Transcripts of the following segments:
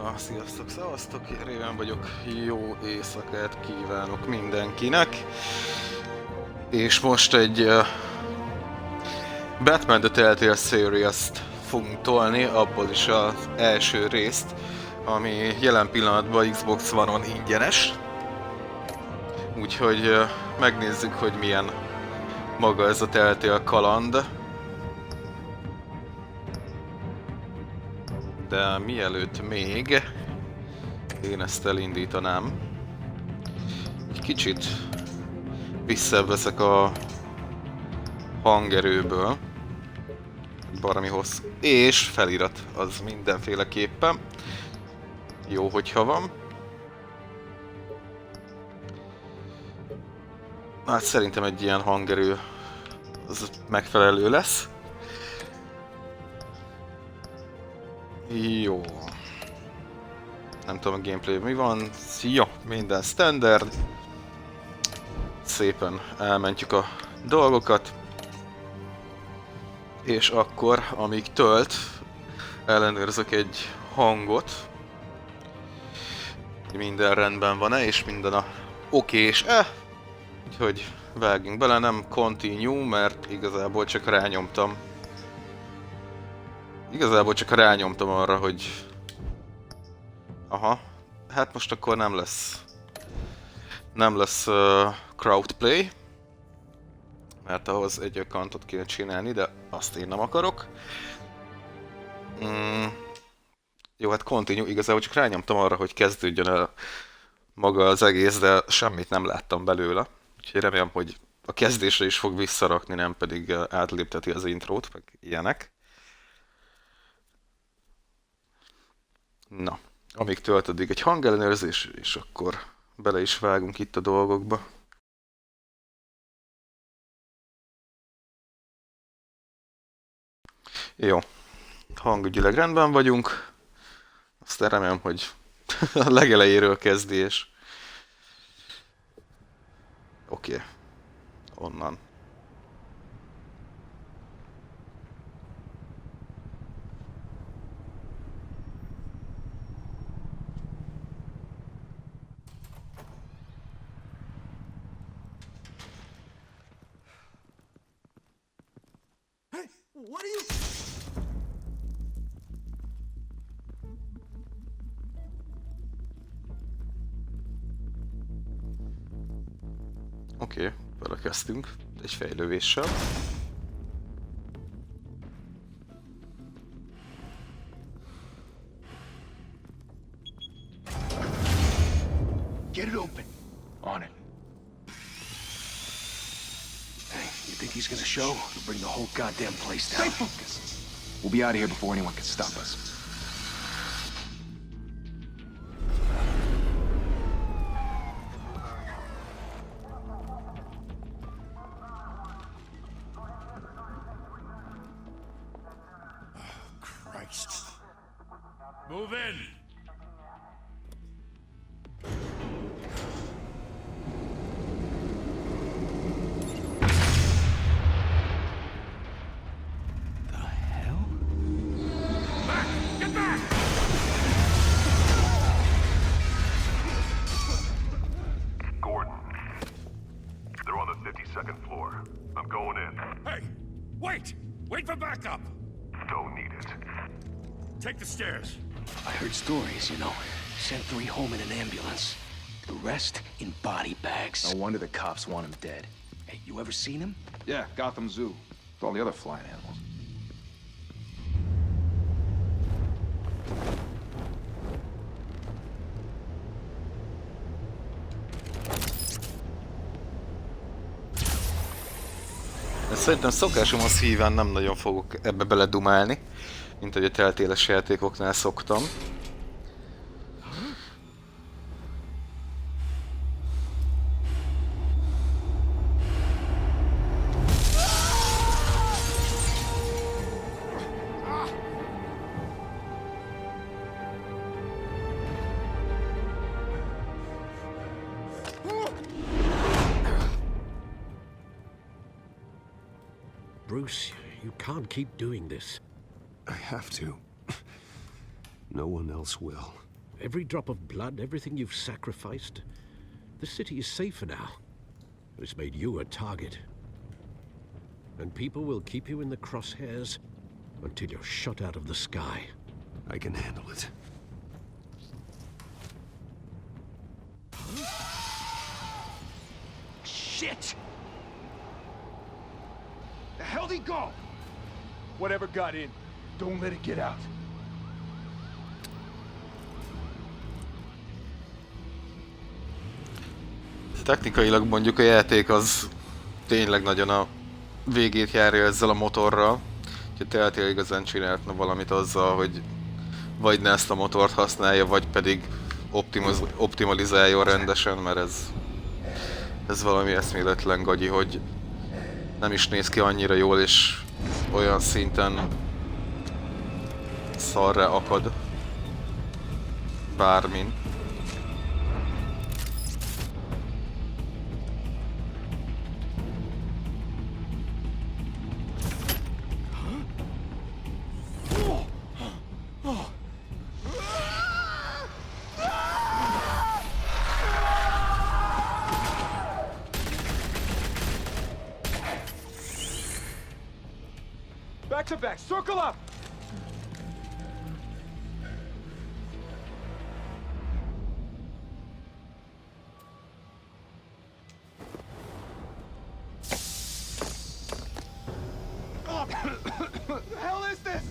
Na, sziasztok, szevasztok, Réven vagyok, jó éjszakát kívánok mindenkinek. És most egy Batman The Telltale Series-t fogunk tolni, abból is az első részt, ami jelen pillanatban Xbox One-on ingyenes. Úgyhogy megnézzük, hogy milyen maga ez a Telltale kaland. De mielőtt még én ezt elindítanám, egy kicsit visszaveszek a hangerőből, baromi hosszú, és felirat az mindenféleképpen jó, hogyha van. Hát szerintem egy ilyen hangerő az megfelelő lesz. Jó. Nem tudom a gameplay mi van. Jó, minden standard. Szépen elmentjük a dolgokat. És akkor, amíg tölt, ellenőrzök egy hangot. Minden rendben van-e, és minden a okés-e. Úgyhogy vágjunk bele, nem continue, mert igazából csak rányomtam. Arra, hogy... Aha, hát most akkor nem lesz crowdplay, mert ahhoz egy accountot kéne csinálni, de azt én nem akarok. Jó, hát continue, igazából csak rányomtam arra, hogy kezdődjön el maga az egész, de semmit nem láttam belőle. Úgyhogy remélem, hogy a kezdésre is fog visszarakni, nem pedig átlépteti az intrót, meg ilyenek. Na, amíg töltődik egy hangellenőrzés, és akkor bele is vágunk itt a dolgokba. Jó, hangügyileg rendben vagyunk. Aztán remélem, hogy a legelejéről kezdi, és... Oké, onnan. What are you... Oké, belekezdtünk egy fejlővéssel. Get it open. On it. Hey, you think he's gonna show? He'll bring the whole goddamn place down. Stay focused. We'll be out of here before anyone can stop us. Christ. Move in! Get back! Gordon. They're on the 52nd floor. I'm going in. Hey! Wait! Wait for backup! Don't need it. Take the stairs. I heard stories, you know. Sent 3 home in an ambulance. The rest in body bags. No wonder the cops want him dead. Hey, you ever seen him? Yeah, Gotham Zoo. With all the other flying animals. Szerintem szokásomhoz híven nem nagyon fogok ebbe beledumálni, mint hogy a Telltale-es játékoknál szoktam. Bruce, you can't keep doing this. I have to. No one else will. Every drop of blood, everything you've sacrificed. The city is safer now. It's made you a target. And people will keep you in the crosshairs until you're shot out of the sky. I can handle it. Shit! The hell'd he go? Whatever got in, don't let it get out. Technikailag mondjuk a játék az tényleg nagyon a végét járja ezzel a motorral. Úgyhogy Telltale igazán csináltna valamit azzal, hogy vagy ne ezt a motort használja, vagy pedig optimalizáljon rendesen, mert ez valami eszméletlen gagyi, hogy nem is néz ki annyira jól, és olyan szinten szarra akad bármin. Back to back, circle up! Oh, the hell is this?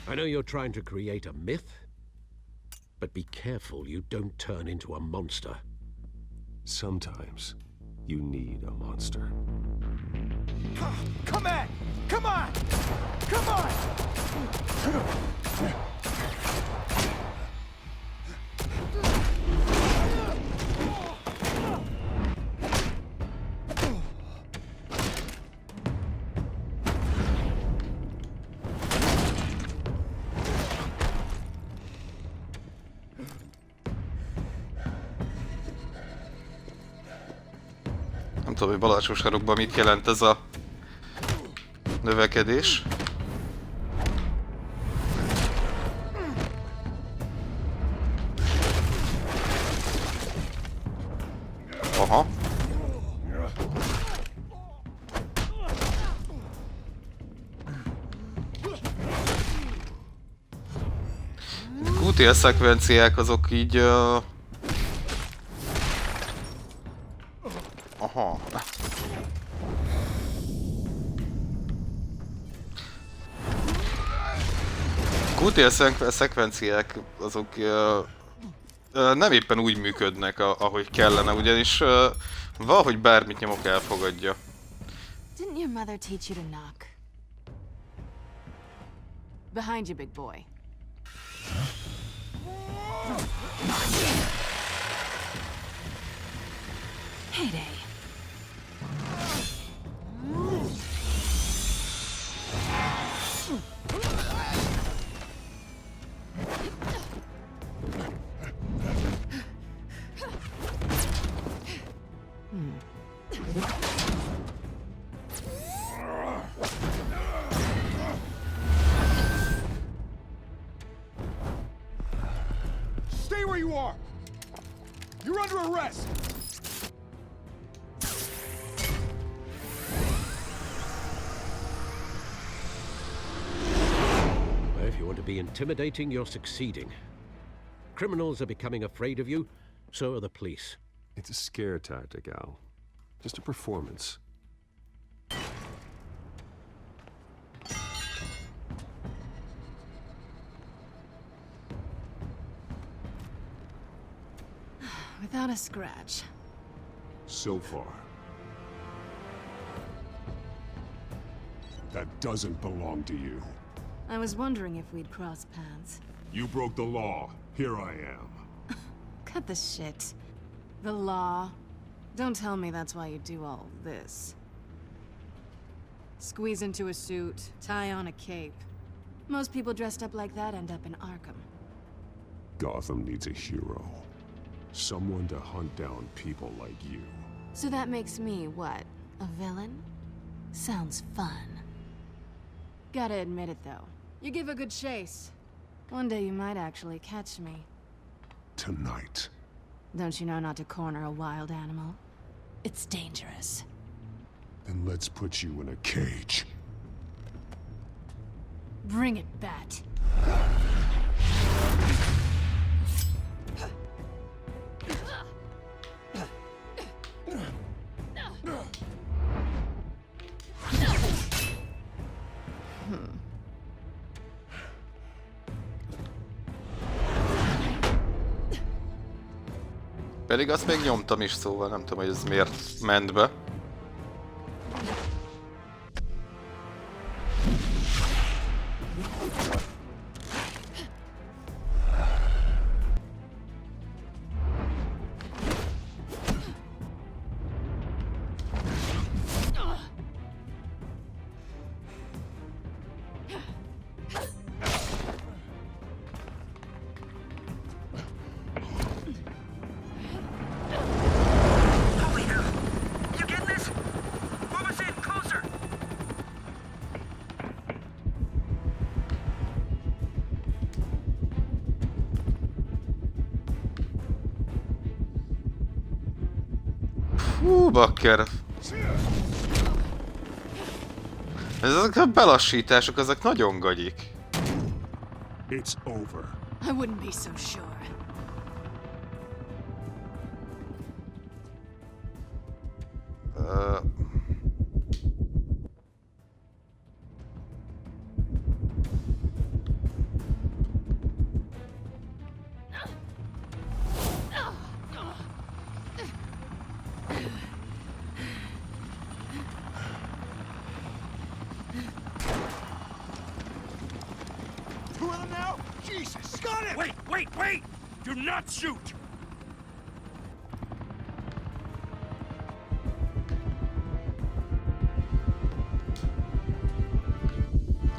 I know you're trying to create a myth, but be careful you don't turn into a monster. Sometimes you need a monster. Come at! Come on! Come on! Nem tudom, hogy Balacsó sarokban mit jelent ez a növekedés. Aha. QTL szekvenciák azok így... Aha. QTL szekvenciák azok nem éppen úgy működnek, ahogy kellene, ugyanis valahogy bármit nyomok elfogadja. Didn't your mother teach you to knock? Behind you, big boy. Heyday. Stay where you are! You're under arrest! Well, if you want to be intimidating, you're succeeding. Criminals are becoming afraid of you, so are the police. It's a scare tactic, Al. Just a performance. Without a scratch. So far. That doesn't belong to you. I was wondering if we'd cross paths. You broke the law. Here I am. Cut the shit. The law. Don't tell me that's why you do all this. Squeeze into a suit, tie on a cape. Most people dressed up like that end up in Arkham. Gotham needs a hero. Someone to hunt down people like you. So that makes me, what, a villain? Sounds fun. Gotta admit it, though. You give a good chase. One day you might actually catch me. Tonight. Don't you know not to corner a wild animal? It's dangerous. Then let's put you in a cage. Bring it, Bat. Pedig azt még nyomtam is, szóval nem tudom, hogy ez miért ment be. Hú, bakker! Ezek a belassítások, ezek nagyon gagyik. It's over. I wouldn't be so sure. Two of them now? Jesus! Got it! Wait, wait, wait! Do not shoot!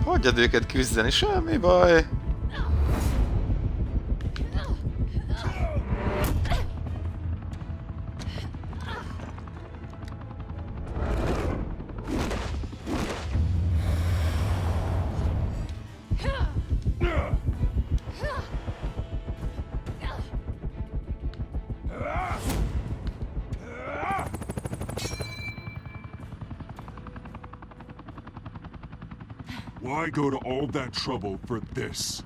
Hagyjad őket küzdeni, semmi baj. Why go to all that trouble for this?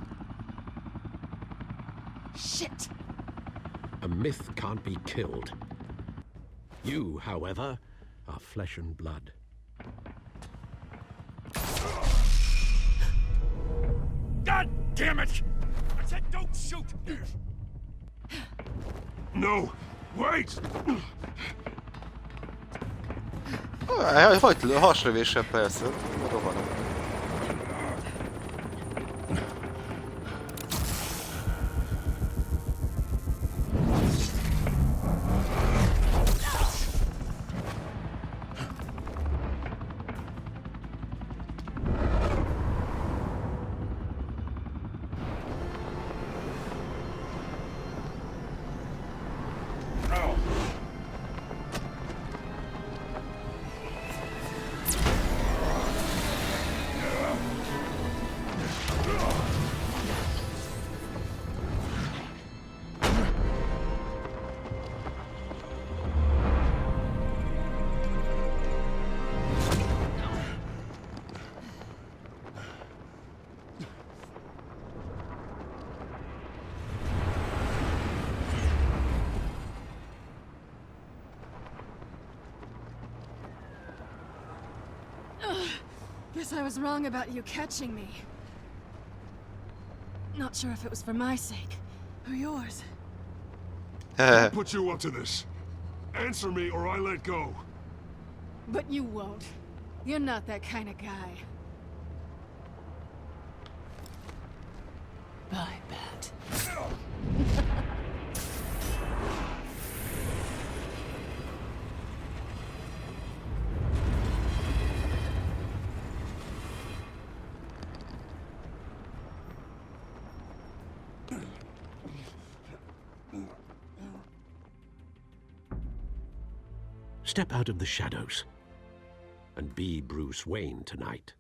Shit! A myth can't be killed. You, however, are flesh and blood. God damn it! I said don't shoot! No! Wait! Hagyd hasravéssel persze, rohanok. Guess I was wrong about you catching me. Not sure if it was for my sake or yours. Who put you up to this? Answer me or I let go. But you won't. You're not that kind of guy. Bye, Bat. Step out of the shadows and be Bruce Wayne tonight.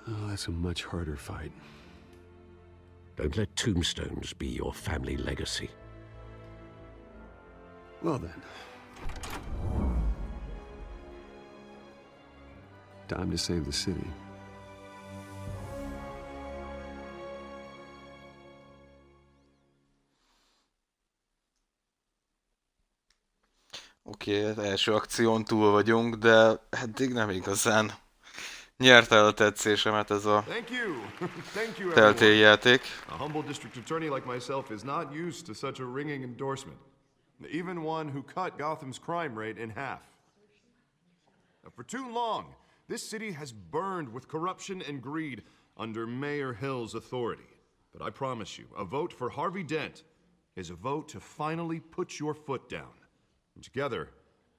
Oh, that's a much harder fight. Don't let tombstones be your family legacy. Well then. Time to save the city. Oké, az első akción túl vagyunk, de eddig nem igazán nyert el a tetszésemet ez a Thank you. Thank you, Telltale everyone. játék. A humble district attorney like myself is not used to such a ringing endorsement. Even one who cut Gotham's crime rate in half. For too long, this city has burned with corruption and greed under Mayor Hill's authority. But I promise you, a vote for Harvey Dent is a vote to finally put your foot down. And together,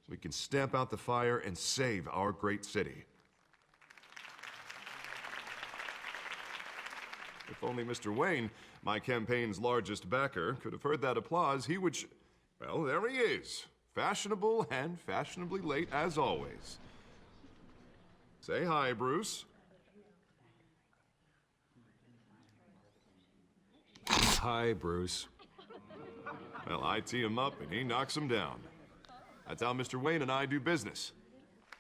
we can stamp out the fire and save our great city. If only Mr. Wayne, my campaign's largest backer, could have heard that applause, he would well, there he is. Fashionable and fashionably late as always. Say hi, Bruce. Hi, Bruce. Well, I tee him up and he knocks him down. That's how Mr. Wayne and I do business.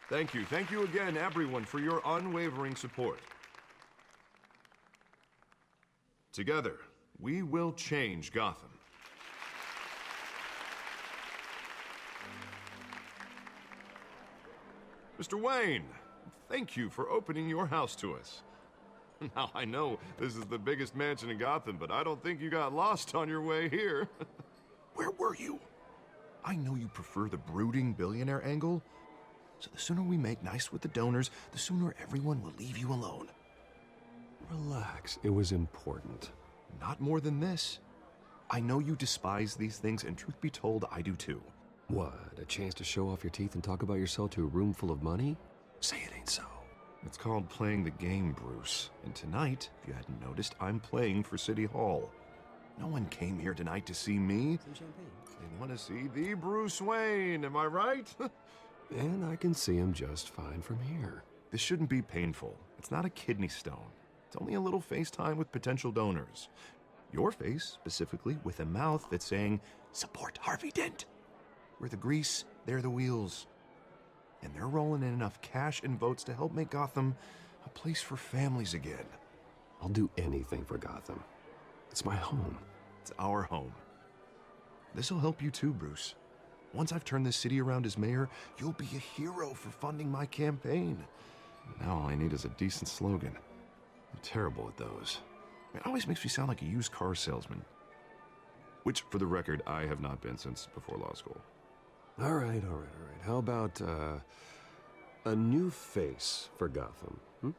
Thank you again, everyone, for your unwavering support. Together, we will change Gotham. Mr. Wayne, thank you for opening your house to us. Now, I know this is the biggest mansion in Gotham, but I don't think you got lost on your way here. Where were you? I know you prefer the brooding billionaire angle, so the sooner we make nice with the donors, the sooner everyone will leave you alone. Relax. It was important. Not more than this. I know you despise these things, and truth be told, I do too. What? A chance to show off your teeth and talk about yourself to a room full of money? Say it ain't so. It's called playing the game, Bruce. And tonight, if you hadn't noticed, I'm playing for City Hall. No one came here tonight to see me. Some champagne. They want to see the Bruce Wayne, am I right? And I can see him just fine from here. This shouldn't be painful. It's not a kidney stone. It's only a little FaceTime with potential donors. Your face, specifically, with a mouth that's saying, support Harvey Dent. We're the grease, they're the wheels. And they're rolling in enough cash and votes to help make Gotham a place for families again. I'll do anything for Gotham. It's my home. It's our home. This'll help you too, Bruce. Once I've turned this city around as mayor, you'll be a hero for funding my campaign. Now all I need is a decent slogan. I'm terrible at those. It always makes me sound like a used car salesman. Which, for the record, I have not been since before law school. All right. How about, a new face for Gotham? Look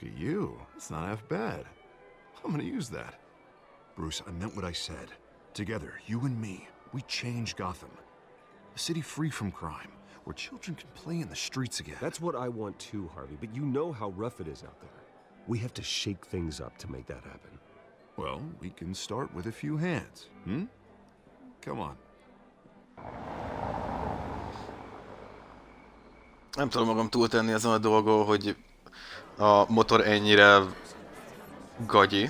at you. It's not half bad. I'm gonna use that. Bruce, I meant what I said. Together, you and me, we change Gotham. A city free from crime, where children can play in the streets again. That's what I want too, Harvey, but you know how rough it is out there. We have to shake things up to make that happen. Well, we can start with a few hands, Come on. Nem tudom magam túltenni azon a dolgon, hogy a motor ennyire gagyi.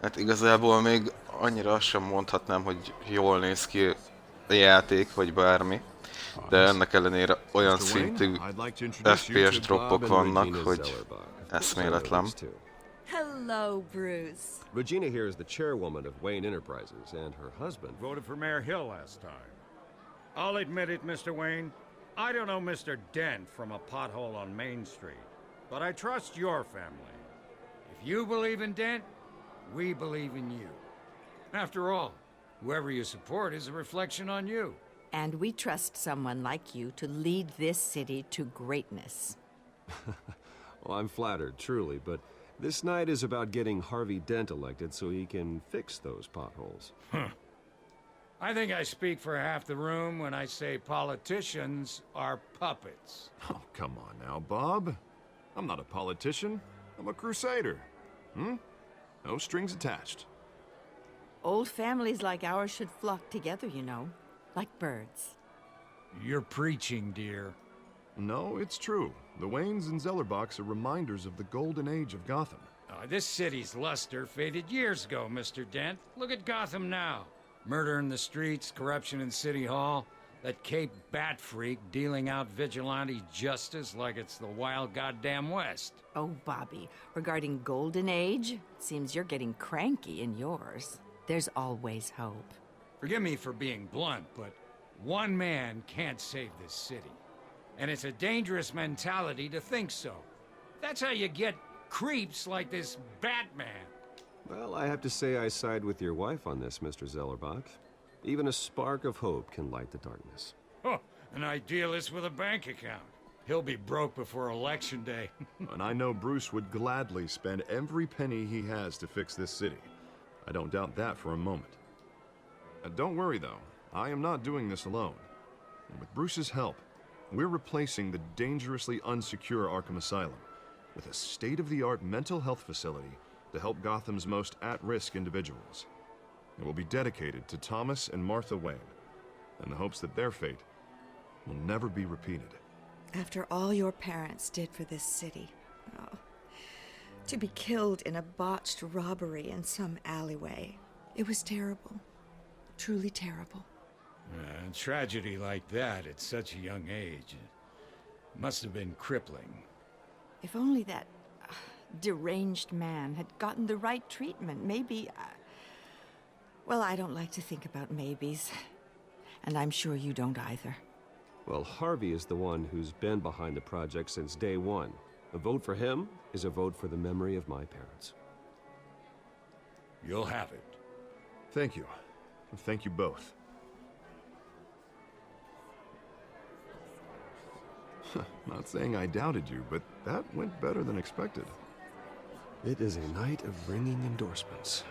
Hát igazából még annyira azt sem mondhatnám, hogy jól néz ki a játék, vagy bármi. De ennek ellenére olyan szintű FPS droppok vannak, hogy eszméletlen. Hello, Bruce. Regina here is the chairwoman of Wayne Enterprises, and her husband Voted for Mayor Hill last time. I'll admit it, Mr. Wayne. I don't know Mr. Dent from a pothole on Main Street, but I trust your family. If you believe in Dent, we believe in you. After all, whoever you support is a reflection on you. And we trust someone like you to lead this city to greatness. Well, I'm flattered, truly, but This night is about getting Harvey Dent elected so he can fix those potholes. I think I speak for half the room when I say politicians are puppets. Oh, come on now, Bob. I'm not a politician. I'm a crusader. No strings attached. Old families like ours should flock together, you know, like birds. You're preaching, dear. No, it's true. The Waynes and Zellerbachs are reminders of the golden age of Gotham. This city's luster faded years ago, Mr. Dent. Look at Gotham now. Murder in the streets, corruption in City Hall, that Cape Bat freak dealing out vigilante justice like it's the wild goddamn West. Oh, Bobby, regarding Golden Age, seems you're getting cranky in yours. There's always hope. Forgive me for being blunt, but one man can't save this city. And it's a dangerous mentality to think so. That's how you get creeps like this Batman. Well, I have to say I side with your wife on this, Mr. Zellerbach. Even a spark of hope can light the darkness. Oh, an idealist with a bank account. He'll be broke before Election Day. And I know Bruce would gladly spend every penny he has to fix this city. I don't doubt that for a moment. Don't worry, though. I am not doing this alone. And with Bruce's help, we're replacing the dangerously unsecure Arkham Asylum with a state-of-the-art mental health facility to help Gotham's most at-risk individuals. It will be dedicated to Thomas and Martha Wayne, in the hopes that their fate will never be repeated. After all your parents did for this city, oh, to be killed in a botched robbery in some alleyway, it was terrible. Truly terrible. A tragedy like that at such a young age must have been crippling. If only that deranged man had gotten the right treatment, maybe... well, I don't like to think about maybes. And I'm sure you don't either. Well, Harvey is the one who's been behind the project since day one. A vote for him is a vote for the memory of my parents. You'll have it. Thank you. Thank you both. Not saying I doubted you, but that went better than expected. It is a night of ringing endorsements.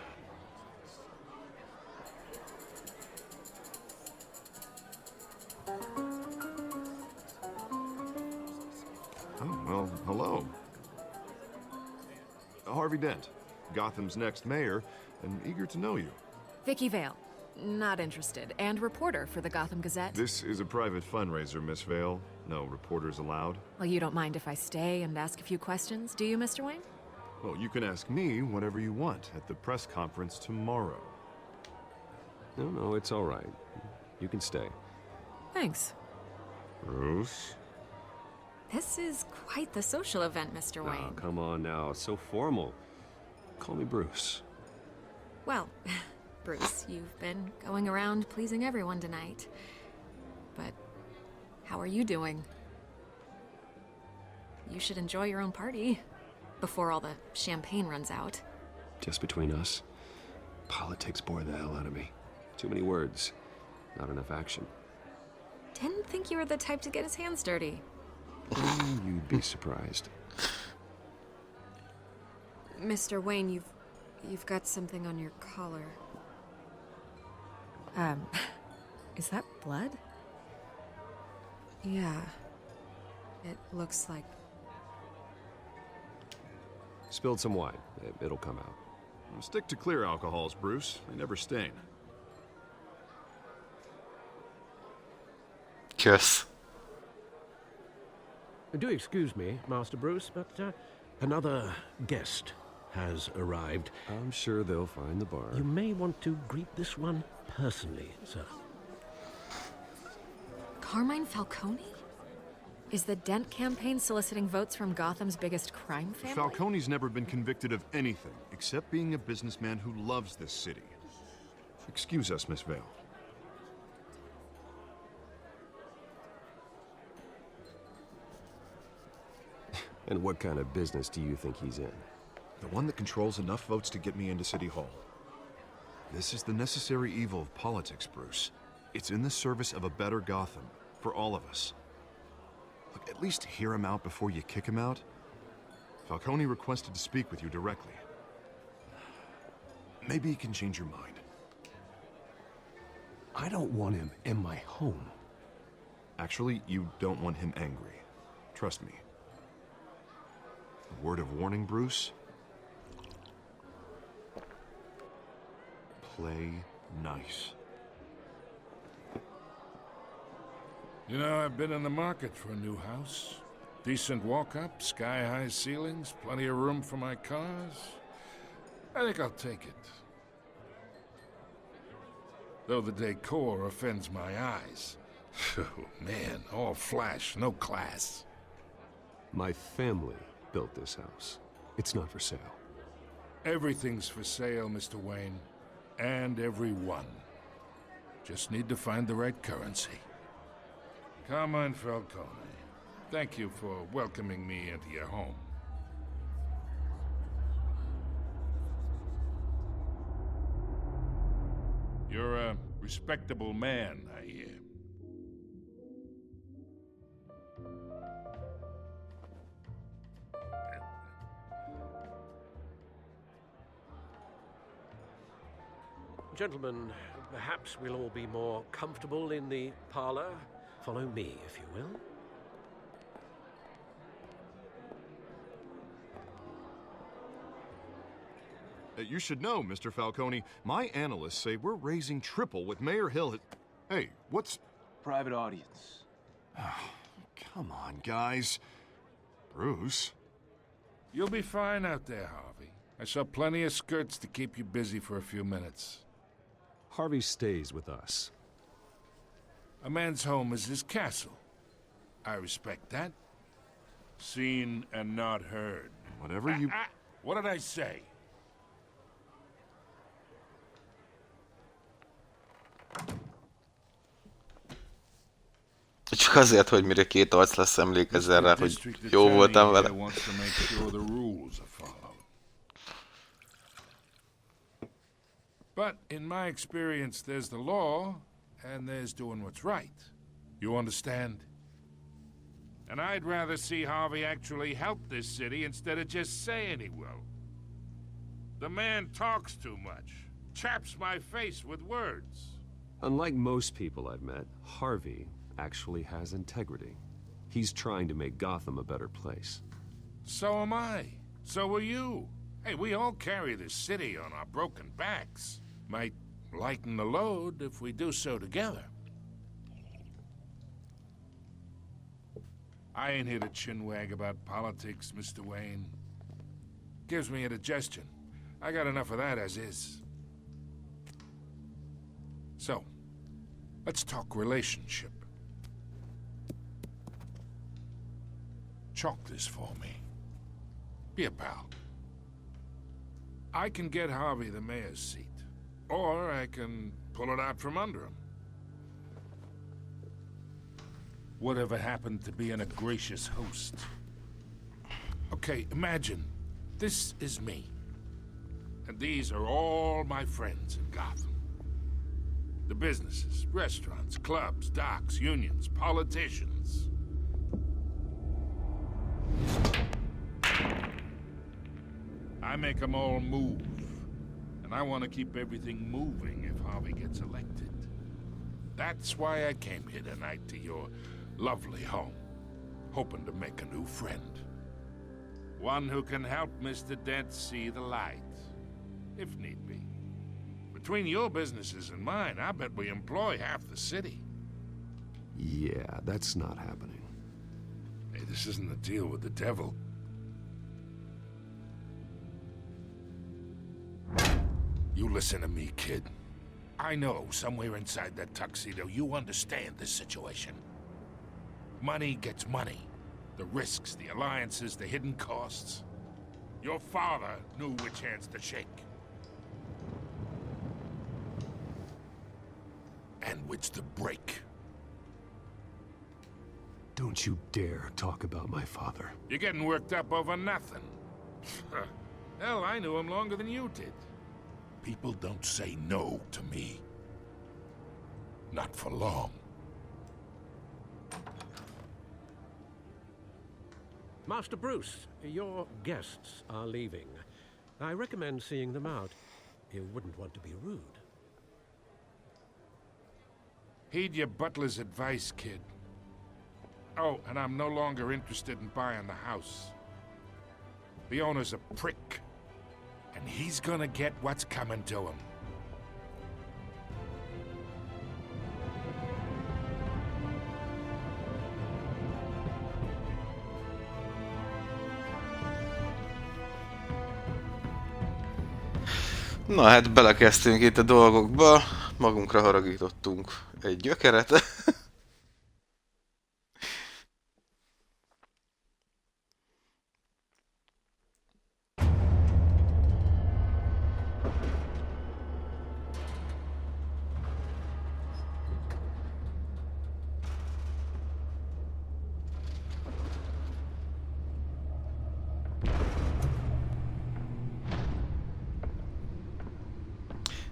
Oh, well, hello. Harvey Dent, Gotham's next mayor, and eager to know you. Vicky Vale. Not interested. And reporter for the Gotham Gazette. This is a private fundraiser, Miss Vale. No reporters allowed. Well, you don't mind if I stay and ask a few questions, do you, Mr. Wayne? Well, you can ask me whatever you want at the press conference tomorrow. No, it's all right. You can stay. Thanks. Bruce? This is quite the social event, Mr. Wayne. Oh, come on now. It's so formal. Call me Bruce. Well, Bruce, you've been going around pleasing everyone tonight. But how are you doing? You should enjoy your own party before all the champagne runs out. Just between us, politics bore the hell out of me. Too many words, not enough action. Didn't think you were the type to get his hands dirty. You'd be surprised. Mr. Wayne, you've got something on your collar. Is that blood? Yeah. It looks like... Spilled some wine. It'll come out. Stick to clear alcohols, Bruce. They never stain. Kiss. Do excuse me, Master Bruce, but another guest has arrived. I'm sure they'll find the bar. You may want to greet this one personally, sir. Carmine Falcone? Is the Dent campaign soliciting votes from Gotham's biggest crime family? Falcone's never been convicted of anything except being a businessman who loves this city. Excuse us, Miss Vale. And what kind of business do you think he's in? The one that controls enough votes to get me into City Hall. This is the necessary evil of politics, Bruce. It's in the service of a better Gotham, for all of us. Look, at least hear him out before you kick him out. Falcone requested to speak with you directly. Maybe he can change your mind. I don't want him in my home. Actually, you don't want him angry. Trust me. A word of warning, Bruce? Play nice. You know, I've been in the market for a new house. Decent walk-up, sky-high ceilings, plenty of room for my cars. I think I'll take it. Though the decor offends my eyes. Oh, man, all flash, no class. My family built this house. It's not for sale. Everything's for sale, Mr. Wayne. And everyone. Just need to find the right currency. Carmine Falcone, thank you for welcoming me into your home. You're a respectable man, I hear. Gentlemen, perhaps we'll all be more comfortable in the parlor. Follow me, if you will. You should know, Mr. Falcone, my analysts say we're raising triple what Mayor Hill had... Hey, what's... Private audience. Come on, guys. Bruce? You'll be fine out there, Harvey. I saw plenty of skirts to keep you busy for a few minutes. Harvey stays with us. A man's home is his castle. I respect that. Seen and not heard. Whatever you... What did I say? Csak azért, hogy mire két arc lesz, emlékezzel rá, hogy jó voltam vele. But in my experience, there's the law, and there's doing what's right. You understand? And I'd rather see Harvey actually help this city instead of just saying he will. The man talks too much, chaps my face with words. Unlike most people I've met, Harvey actually has integrity. He's trying to make Gotham a better place. So am I. So are you. Hey, we all carry this city on our broken backs. Might lighten the load if we do so together. I ain't here to chinwag about politics, Mr. Wayne. Gives me indigestion. I got enough of that as is. So, let's talk relationship. Chalk this for me. Be a pal. I can get Harvey the mayor's seat, or I can pull it out from under him. Whatever happened to being a gracious host? Okay, imagine this is me, and these are all my friends in Gotham. The businesses, restaurants, clubs, docks, unions, politicians. I make them all move. And I want to keep everything moving if Harvey gets elected. That's why I came here tonight to your lovely home, hoping to make a new friend. One who can help Mr. Dent see the light, if need be. Between your businesses and mine, I bet we employ half the city. Yeah, that's not happening. Hey, this isn't a deal with the devil. You listen to me, kid. I know somewhere inside that tuxedo you understand this situation. Money gets money. The risks, the alliances, the hidden costs. Your father knew which hands to shake. And which to break. Don't you dare talk about my father. You're getting worked up over nothing. Hell, I knew him longer than you did. People don't say no to me. Not for long. Master Bruce, your guests are leaving. I recommend seeing them out. You wouldn't want to be rude. Heed your butler's advice, kid. Oh, and I'm no longer interested in buying the house. The owner's a prick, and he's gonna get what's coming to him. Na hát belekezdtünk itt a dolgokba, magunkra haragítottunk egy gyökeret.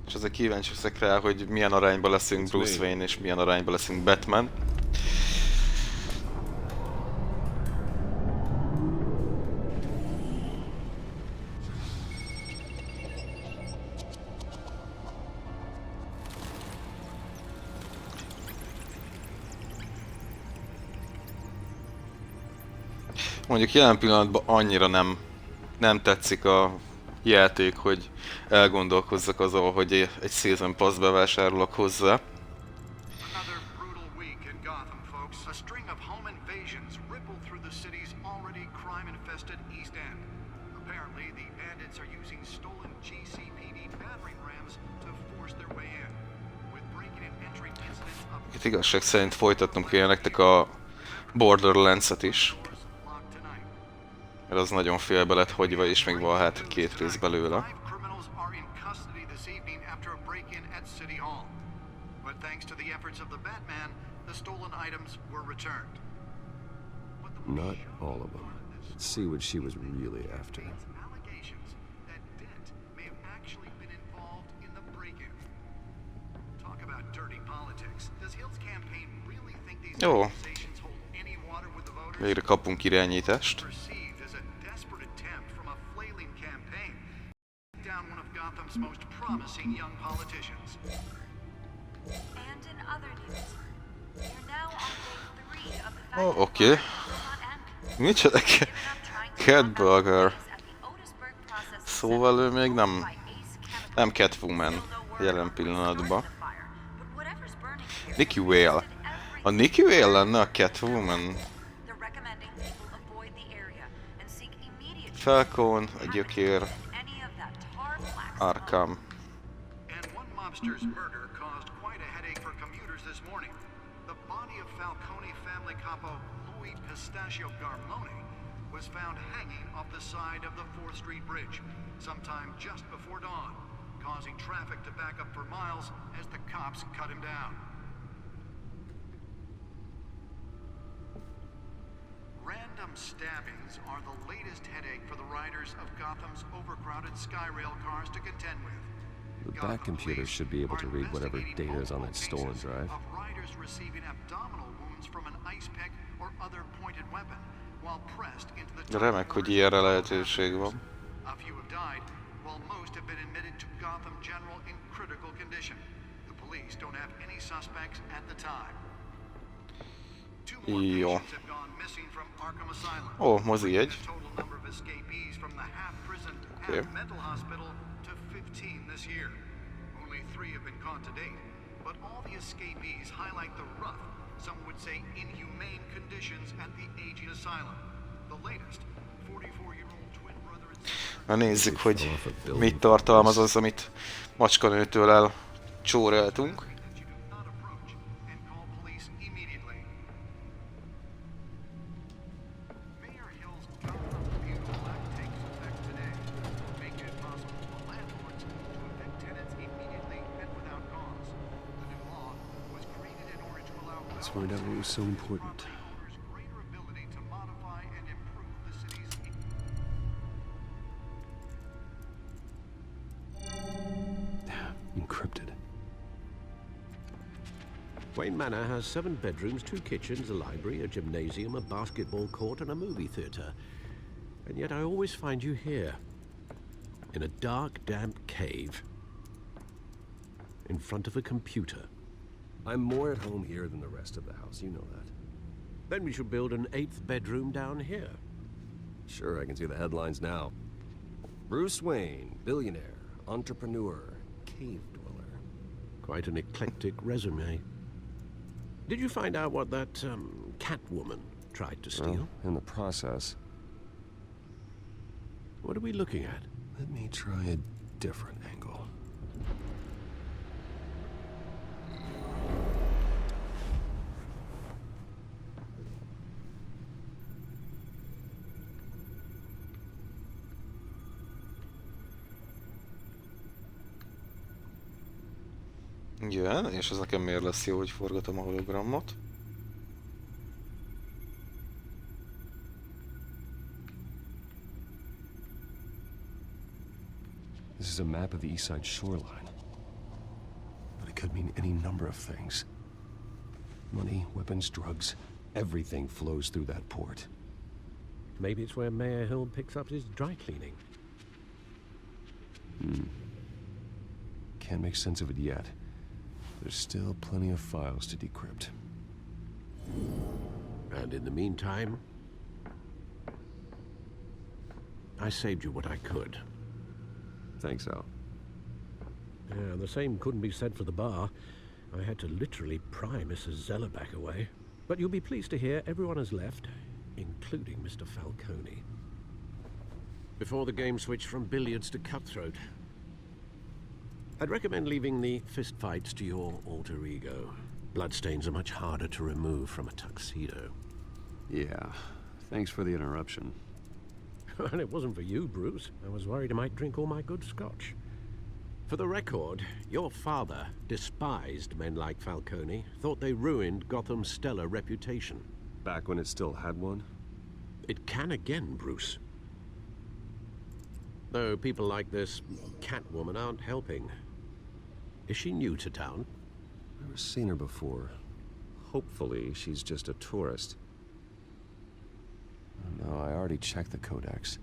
És ezek kíváncsi leszek rá, hogy milyen arányban leszünk Bruce Wayne és milyen arányban leszünk Batman. Mondjuk jelen pillanatban annyira nem tetszik a játék, hogy elgondolkozzak azon, hogy egy Season Pass bevásárolok hozzá. Another brutal week in Gotham, folks. A string of home invasions rippled through the city's already crime-infested East End. Apparently, the bandits are using stolen GCPD battering rams to force their way in. With breaking and entering incidents up Itt igazság szerint folytatnom kéne nektek a Borderlands-et is. Mert az nagyon félbe lett hagyva, és még van hát 2 rész belőle. Not all of them. Let's see what she was really after. Jó. Végre kapunk irányítást. Oké. Micsoda Catburger. Szóval ő még nem Catwoman jelen pillanatban. Nikki Whale. A Nikki Whale lenne a Catwoman? Falcon, a gyökér. Arkham. Mobster's murder caused quite a headache for commuters this morning. The body of Falcone family capo Louis Pistachio Garmone was found hanging off the side of the 4th Street Bridge sometime just before dawn, causing traffic to back up for miles as the cops cut him down. Random stabbings are the latest headache for the riders of Gotham's overcrowded Skyrail cars to contend with. The back computer should be able to read whatever data is on that stolen drive. Of riders receiving abdominal wounds from an ice pick or other pointed weapon while pressed into the Remek, hogy ilyenre lehetőség van. A few have died, while most have been admitted to Gotham General in critical condition. The police don't have any suspects at the time. Two more patients have gone missing from Arkham Asylum. Ó, mozi jegy. The total number of escapees from the half-prison, half-mental hospital to 15 this year. Only 3 have been caught to date, but all the escapees highlight the rough, some would say inhumane conditions at the aging asylum. The latest, 44-year-old twin brother and sister... Na nézzük, hogy mit tartalmaz az, amit macskanőtől elcsóreltunk. Let's find out what was so important. Encrypted. Wayne Manor has 7 bedrooms, 2 kitchens, a library, a gymnasium, a basketball court, and a movie theater. And yet I always find you here, in a dark, damp cave, in front of a computer. I'm more at home here than the rest of the house, you know that. Then we should build an 8th bedroom down here. Sure, I can see the headlines now. Bruce Wayne, billionaire, entrepreneur, cave dweller. Quite an eclectic resume. Did you find out what that, Catwoman tried to steal? Well, in the process. What are we looking at? Let me try a different angle. Igen, és ez nekem miért lesz jó, hogy forgatom a hologramot? This is a map of the East Side shoreline. But it could mean any number of things. Money, weapons, drugs, everything flows through that port. Maybe it's where Mayor Hill picks up his dry cleaning. Can't make sense of it yet. There's still plenty of files to decrypt. And in the meantime, I saved you what I could. Thanks, Al. Yeah, the same couldn't be said for the bar. I had to literally pry Mrs. Zellerback away. But you'll be pleased to hear everyone has left, including Mr. Falcone. Before the game switched from billiards to cutthroat. I'd recommend leaving the fistfights to your alter ego. Bloodstains are much harder to remove from a tuxedo. Yeah, thanks for the interruption. And it wasn't for you, Bruce. I was worried I might drink all my good scotch. For the record, your father despised men like Falcone, thought they ruined Gotham's stellar reputation. Back when it still had one? It can again, Bruce. Though people like this Catwoman aren't helping. Is she new to town? Never seen her before. Hopefully, she's just a tourist. No, I already checked the codex.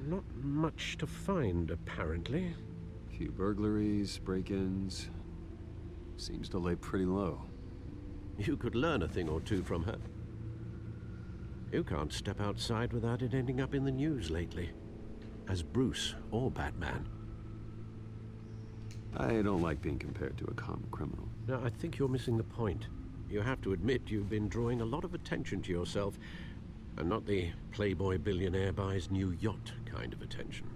Not much to find, apparently. Few burglaries, break-ins. Seems to lay pretty low. You could learn a thing or two from her. You can't step outside without it ending up in the news lately. As Bruce or Batman. I don't like being compared to a common criminal. No, I think you're missing the point. You have to admit you've been drawing a lot of attention to yourself, and not the playboy billionaire buys new yacht kind of attention.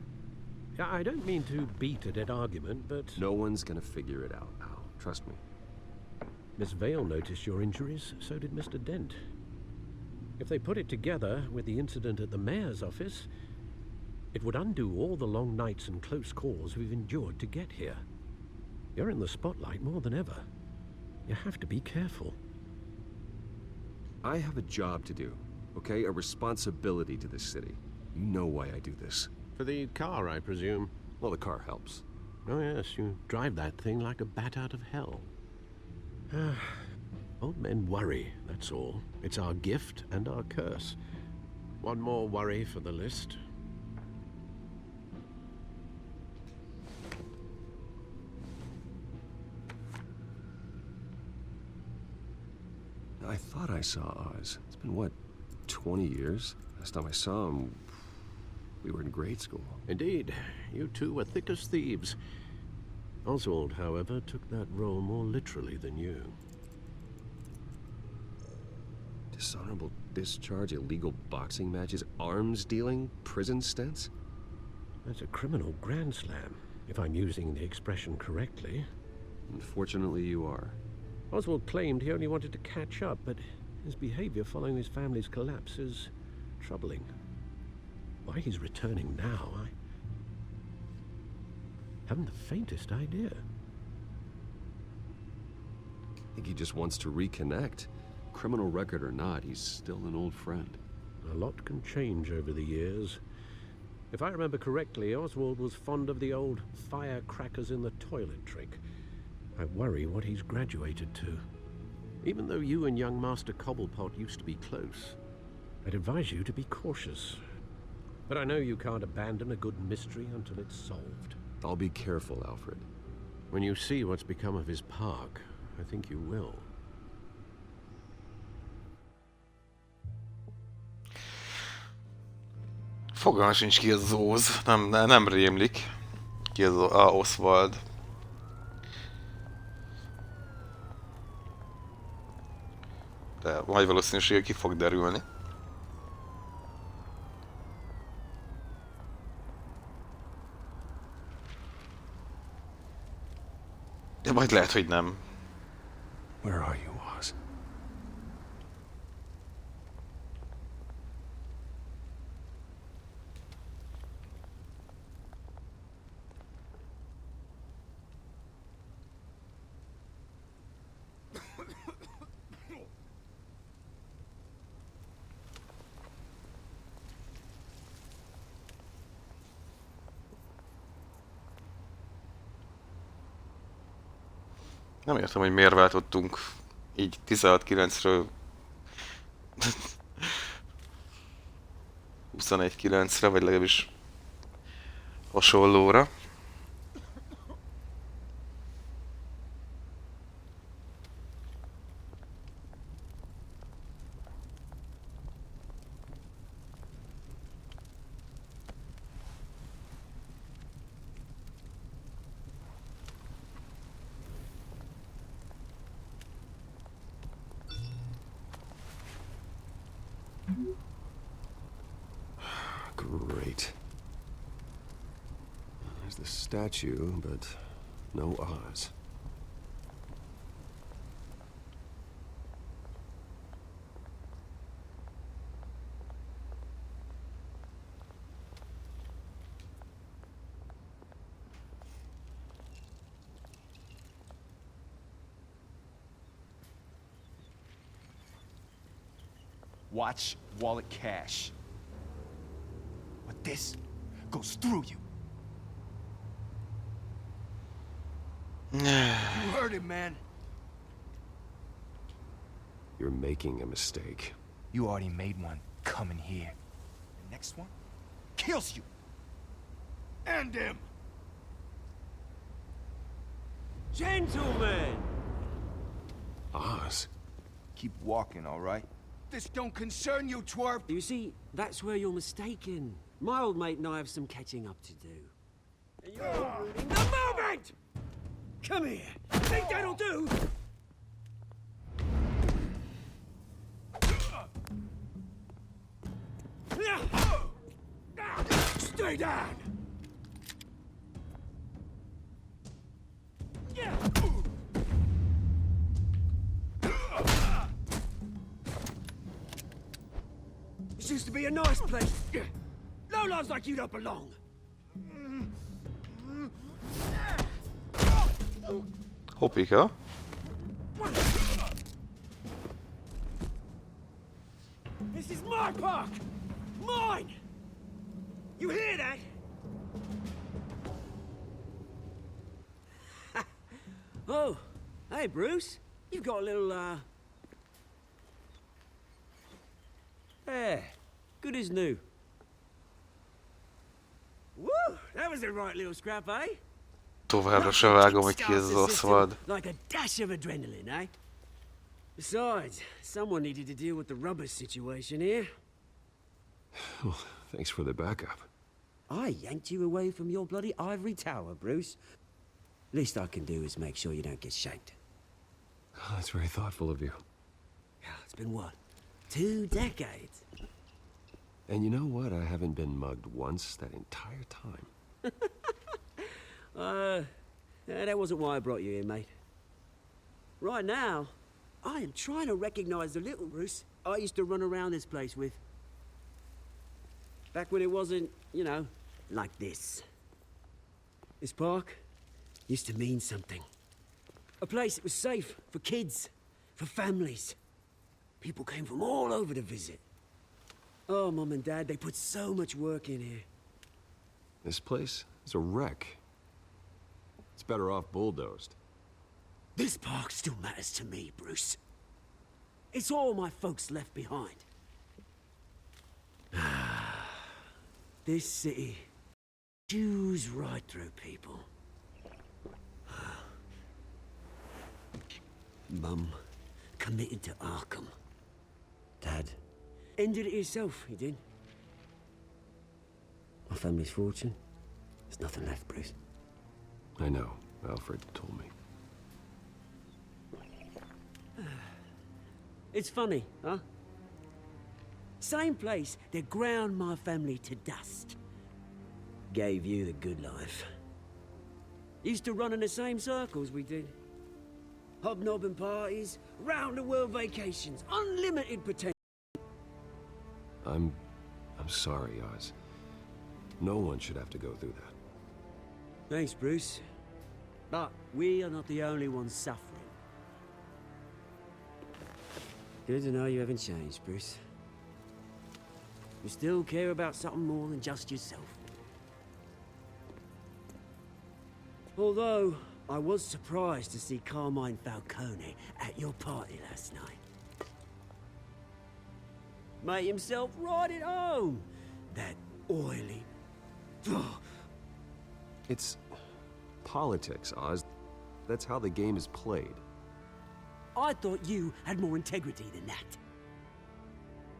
Yeah, I don't mean to beat a dead argument, but... No one's gonna figure it out, Al. Trust me. Miss Vale noticed your injuries, so did Mr. Dent. If they put it together with the incident at the mayor's office, it would undo all the long nights and close calls we've endured to get here. You're in the spotlight more than ever. You have to be careful. I have a job to do, okay? A responsibility to this city. You know why I do this. For the car, I presume. Well, the car helps. Oh yes, you drive that thing like a bat out of hell. Old men worry, that's all. It's our gift and our curse. One more worry for the list. I thought I saw Oz. It's been, what, 20 years? Last time I saw him, we were in grade school. Indeed. You two were thick as thieves. Oswald, however, took that role more literally than you. Dishonorable discharge, illegal boxing matches, arms dealing, prison stints? That's a criminal grand slam, if I'm using the expression correctly. Unfortunately, you are. Oswald claimed he only wanted to catch up, but his behavior following his family's collapse is troubling. Why he's returning now, I haven't the faintest idea. I think he just wants to reconnect. Criminal record or not, he's still an old friend. A lot can change over the years. If I remember correctly, Oswald was fond of the old firecrackers in the toilet trick. I worry what he's graduated to. Even though you and young Master Cobblepot used to be close, I'd advise you to be cautious. But I know you can't abandon a good mystery until it's solved. I'll be careful, Alfred. When you see what's become of his park, I think you will. Fogalmam sincs ki az Oz, nem rémlik. Ki az Oswald. De nagy valószínűséggel ki fog derülni. De majd lehet, hogy nem. Where are you, Oz? Nem értem, hogy miért váltottunk így 16-9-ről 21-9-re, vagy legalábbis hasonlóra. Great. There's the statue, but no Oz. Watch wallet cash. But this goes through you. You heard it, man. You're making a mistake. You already made one coming here. The next one kills you. And him. Gentlemen! Oz? Keep walking, all right? This don't concern you, twerp! You see, that's where you're mistaken. My old mate and I have some catching up to do. And you're ruining the moment! Come here! Think that'll do? Stay down! This used to be a nice place. No lives like you don't belong. Hoppika. This is my park! Mine! You hear that? Oh, hey Bruce. You've got a little, There. Good as new. Woo! That was a right little scrap, eh? Továbbra se vágom, hogy ki ez az Oswald. Like a dash of adrenaline, eh? Besides, someone needed to deal with the rubber situation here. Well, thanks for the backup. I yanked you away from your bloody ivory tower, Bruce. Least I can do is make sure you don't get shanked. Oh, that's very thoughtful of you. It's been what? 2 decades? And you know what? I haven't been mugged once that entire time. That wasn't why I brought you here, mate. Right now, I am trying to recognize the little Bruce I used to run around this place with. Back when it wasn't, you know, like this. This park used to mean something. A place that was safe for kids, for families. People came from all over to visit. Oh, Mum and Dad, they put so much work in here. This place is a wreck. It's better off bulldozed. This park still matters to me, Bruce. It's all my folks left behind. This city chews right through people. Mum committed to Arkham. Dad ended it himself, he did. My family's fortune, there's nothing left, Bruce. I know. Alfred told me. It's funny, huh? Same place that ground my family to dust. Gave you the good life. Used to run in the same circles we did. Hobnobbing parties, round-the-world vacations, unlimited potential. I'm sorry, Oz. No one should have to go through that. Thanks, Bruce. But we are not the only ones suffering. Good to know you haven't changed, Bruce. You still care about something more than just yourself. Although, I was surprised to see Carmine Falcone at your party last night. Made himself right at home. That oily... It's politics, Oz. That's how the game is played. I thought you had more integrity than that.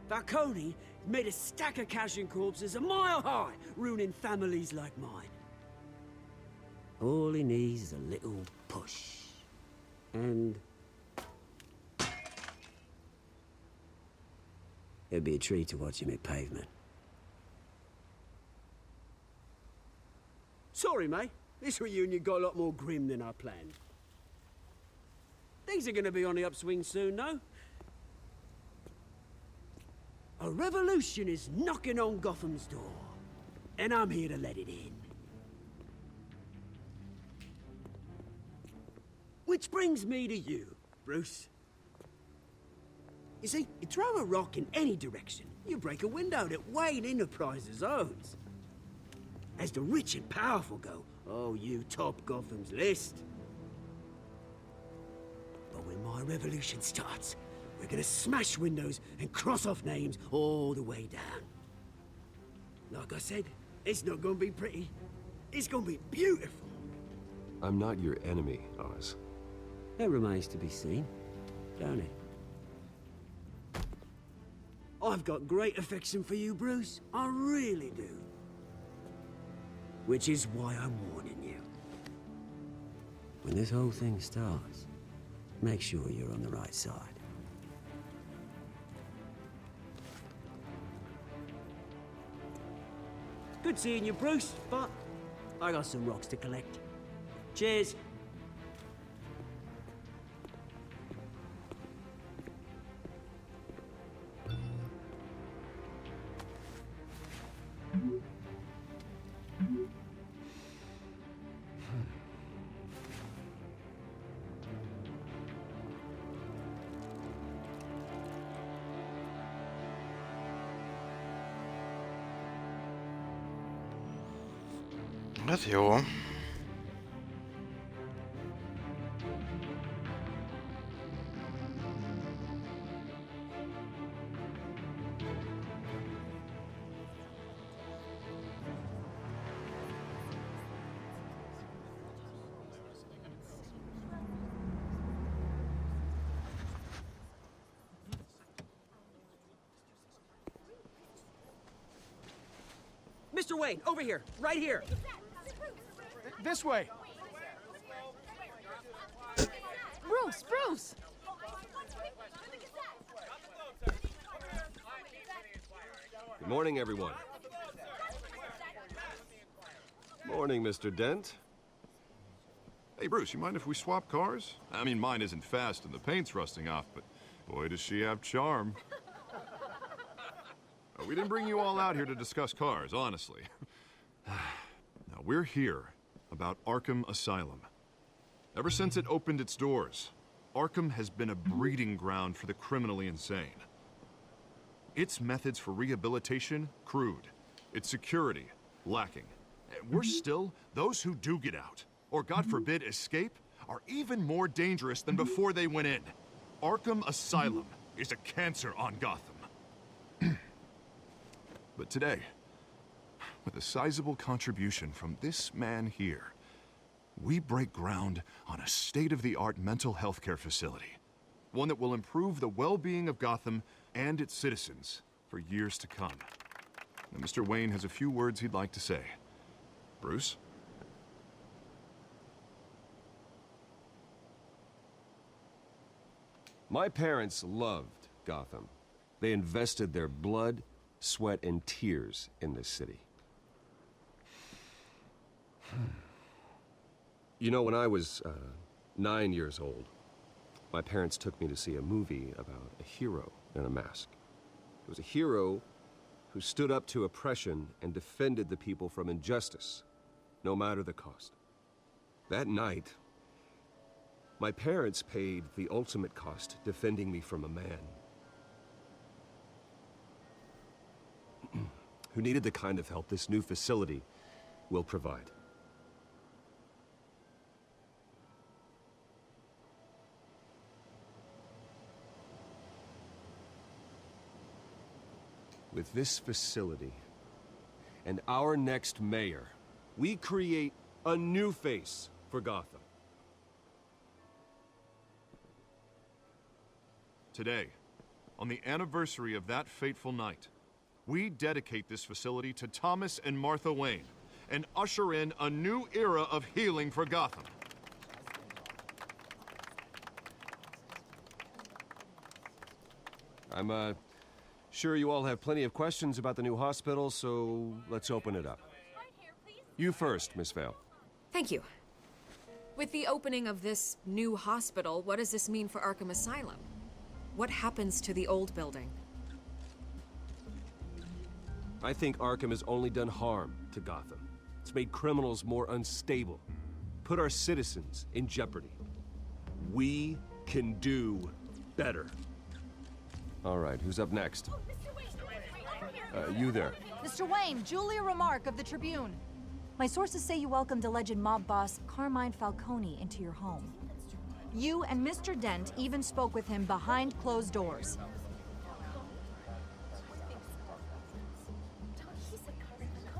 Falcone made a stack of cash and corpses a mile high, ruining families like mine. All he needs is a little push. And... it'd be a treat to watch him hit pavement. Sorry, mate. This reunion got a lot more grim than I planned. Things are gonna be on the upswing soon, no? A revolution is knocking on Gotham's door, and I'm here to let it in. Which brings me to you, Bruce. You see, you throw a rock in any direction, you break a window that Wayne Enterprises owns. As the rich and powerful go, oh, you top Gotham's list. But when my revolution starts, we're gonna smash windows and cross off names all the way down. Like I said, it's not gonna be pretty. It's gonna be beautiful. I'm not your enemy, Oz. That remains to be seen, don't it? I've got great affection for you, Bruce. I really do. Which is why I'm warning you. When this whole thing starts, make sure you're on the right side. Good seeing you, Bruce, but I got some rocks to collect. Cheers. Ez jó. Mr. Wayne, over here, right here. This way. Bruce, Bruce! Good morning, everyone. Morning, Mr. Dent. Hey, Bruce, you mind if we swap cars? I mean, mine isn't fast and the paint's rusting off, but boy, does she have charm. We didn't bring you all out here to discuss cars, honestly. Now, we're here about Arkham Asylum. Ever since it opened its doors, Arkham has been a breeding ground for the criminally insane. Its methods for rehabilitation, crude. Its security, lacking. Worse still, those who do get out, or God forbid, escape, are even more dangerous than before they went in. Arkham Asylum is a cancer on Gotham. But today, with a sizable contribution from this man here, we break ground on a state-of-the-art mental health care facility. One that will improve the well-being of Gotham and its citizens for years to come. Now, Mr. Wayne has a few words he'd like to say. Bruce? My parents loved Gotham. They invested their blood, sweat, and tears in this city. You know, when I was 9 years old, my parents took me to see a movie about a hero in a mask. It was a hero who stood up to oppression and defended the people from injustice, no matter the cost. That night, my parents paid the ultimate cost defending me from a man who needed the kind of help this new facility will provide. With this facility and our next mayor, we create a new face for Gotham. Today, on the anniversary of that fateful night, we dedicate this facility to Thomas and Martha Wayne and usher in a new era of healing for Gotham. I'm sure you all have plenty of questions about the new hospital, so let's open it up. You first, Miss Vale. Thank you. With the opening of this new hospital, what does this mean for Arkham Asylum? What happens to the old building? I think Arkham has only done harm to Gotham. It's made criminals more unstable, put our citizens in jeopardy. We can do better. All right, who's up next? You there. Mr. Wayne, Julia Remark of the Tribune. My sources say you welcomed alleged mob boss Carmine Falcone into your home. You and Mr. Dent even spoke with him behind closed doors.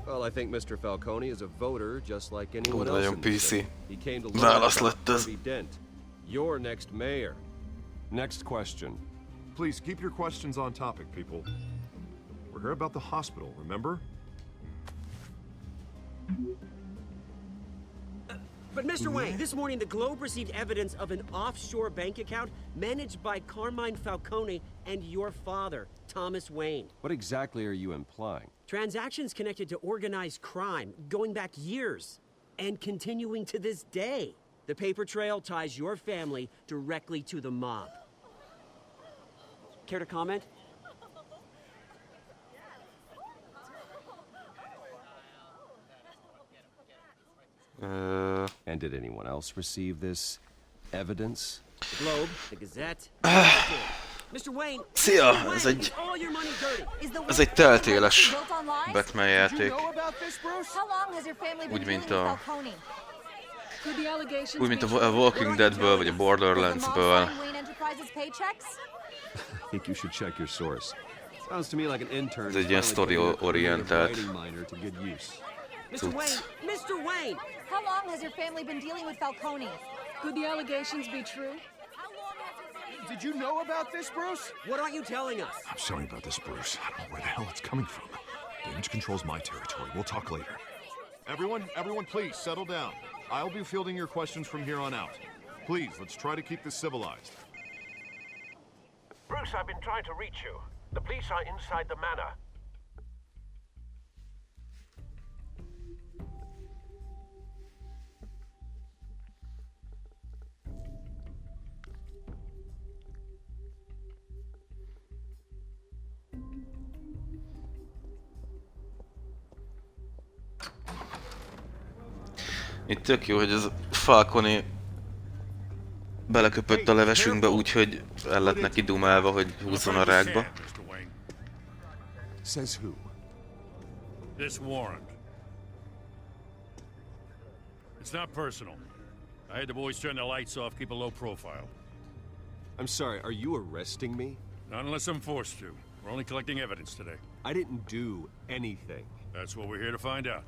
Well, I think Mr. Falcone is a voter just like anyone Ó, else nagyon in the PC. city. He came to learn Válasz about lett ez. Harvey Dent, your next mayor. Next question. Please keep your questions on topic, people. We're here about the hospital, remember? But Mr. Wayne, this morning the Globe received evidence of an offshore bank account managed by Carmine Falcone and your father, Thomas Wayne. What exactly are you implying? Transactions connected to organized crime going back years and continuing to this day. The paper trail ties your family directly to the mob. Care to comment? And did anyone else receive this evidence? The Globe, the Gazette. Mr. Wayne, Szia! Mr. Ez Wayne, egy... is all your money dirty? Ez egy Telltale-es Batman játék. How long has your family been Úgy, mint dealing with a... Falcone? Could the allegations Úgy, mint be a Walking Deadből, vagy a Borderlandsből. Wayne Enterprises paychecks? I think you should check your source. Sounds to me like an intern. Ez egy ilyen story-orientált Mr. Wayne, Mr. Wayne! How long has your family been dealing with Falcone? Could the allegations be true? Did you know about this, Bruce? What aren't you telling us? I'm sorry about this, Bruce. I don't know where the hell it's coming from. Damage control's my territory. We'll talk later. Everyone, please, settle down. I'll be fielding your questions from here on out. Please, let's try to keep this civilized. Bruce, I've been trying to reach you. The police are inside the manor. Itt tök jó, hogy ez Falcone beleköpött a levesünkbe, úgyhogy el lett neki dumálva, hogy húzzon a rákba. Says who? This warrant. It's not personal. I had the boys turn the lights off, keep a low profile. I'm sorry, are you arresting me? Not unless I'm forced to. We're only collecting evidence today. I didn't do anything. That's what we're here to find out.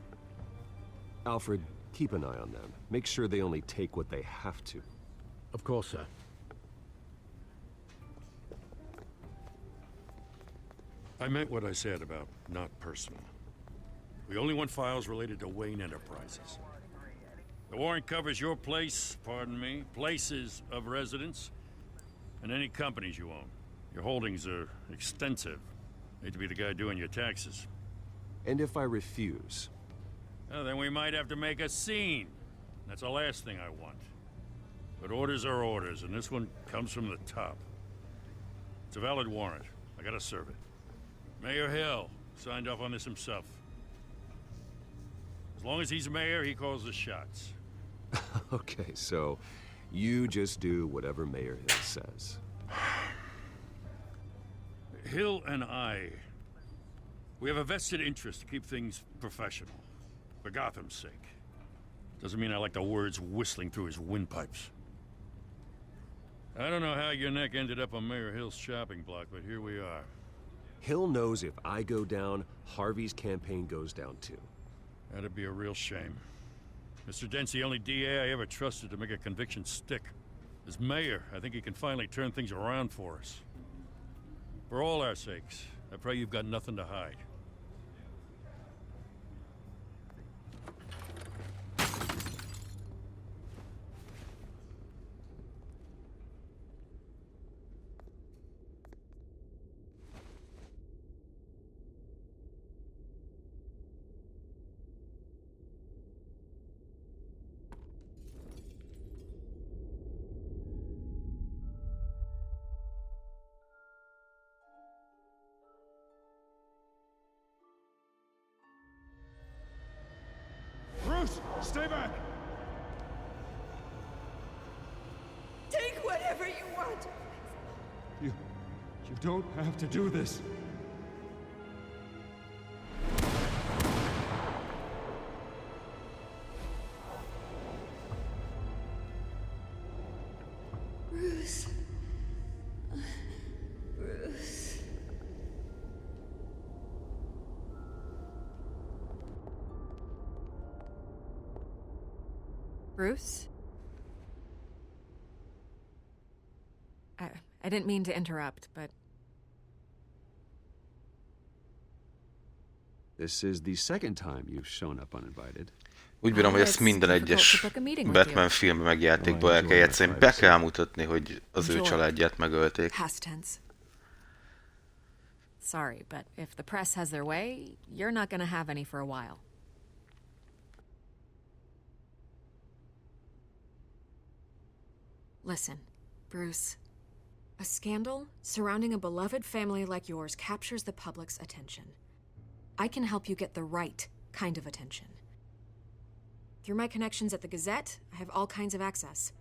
Alfred, keep an eye on them. Make sure they only take what they have to. Of course, sir. I meant what I said about not personal. We only want files related to Wayne Enterprises. The warrant covers your place, pardon me, places of residence, and any companies you own. Your holdings are extensive. Hate to be the guy doing your taxes. And if I refuse? Well, then we might have to make a scene. That's the last thing I want. But orders are orders, and this one comes from the top. It's a valid warrant. I gotta serve it. Mayor Hill signed off on this himself. As long as he's mayor, he calls the shots. Okay, so you just do whatever Mayor Hill says. Hill and we have a vested interest to keep things professional. For Gotham's sake. Doesn't mean I like the words whistling through his windpipes. I don't know how your neck ended up on Mayor Hill's chopping block, but here we are. Hill knows if I go down, Harvey's campaign goes down too. That'd be a real shame. Mr. Dent's the only DA I ever trusted to make a conviction stick. As mayor, I think he can finally turn things around for us. For all our sakes, I pray you've got nothing to hide. Bruce, stay back! Take whatever you want. You don't have to do this. Bruce. Bruce. Bruce? I didn't mean to interrupt, but... This is the second time you've shown up uninvited. Úgy bírom, hogy ezt minden egyes Batman film meg játékba el kell játszani. Be kell mutatni, hogy az ő családját megölték. Past tense. Sorry, but if the press has their way, you're not gonna have any for a while. Listen, Bruce. A scandal surrounding a beloved family like yours captures the public's attention. I can help you get the right kind of attention. Through my connections at the Gazette, I have all kinds of access.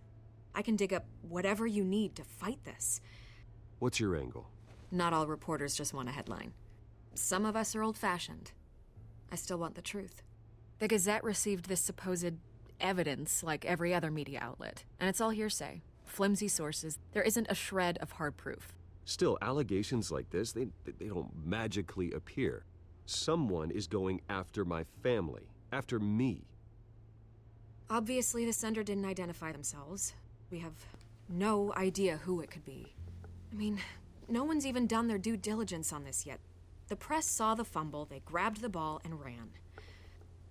I can dig up whatever you need to fight this. What's your angle? Not all reporters just want a headline. Some of us are old-fashioned. I still want the truth. The Gazette received this supposed evidence like every other media outlet, and it's all hearsay. Flimsy sources. There isn't a shred of hard proof. Still, allegations like this, they don't magically appear. Someone is going after my family, after me. Obviously, the sender didn't identify themselves. We have no idea who it could be. I mean, no one's even done their due diligence on this yet. The press saw the fumble, they grabbed the ball and ran.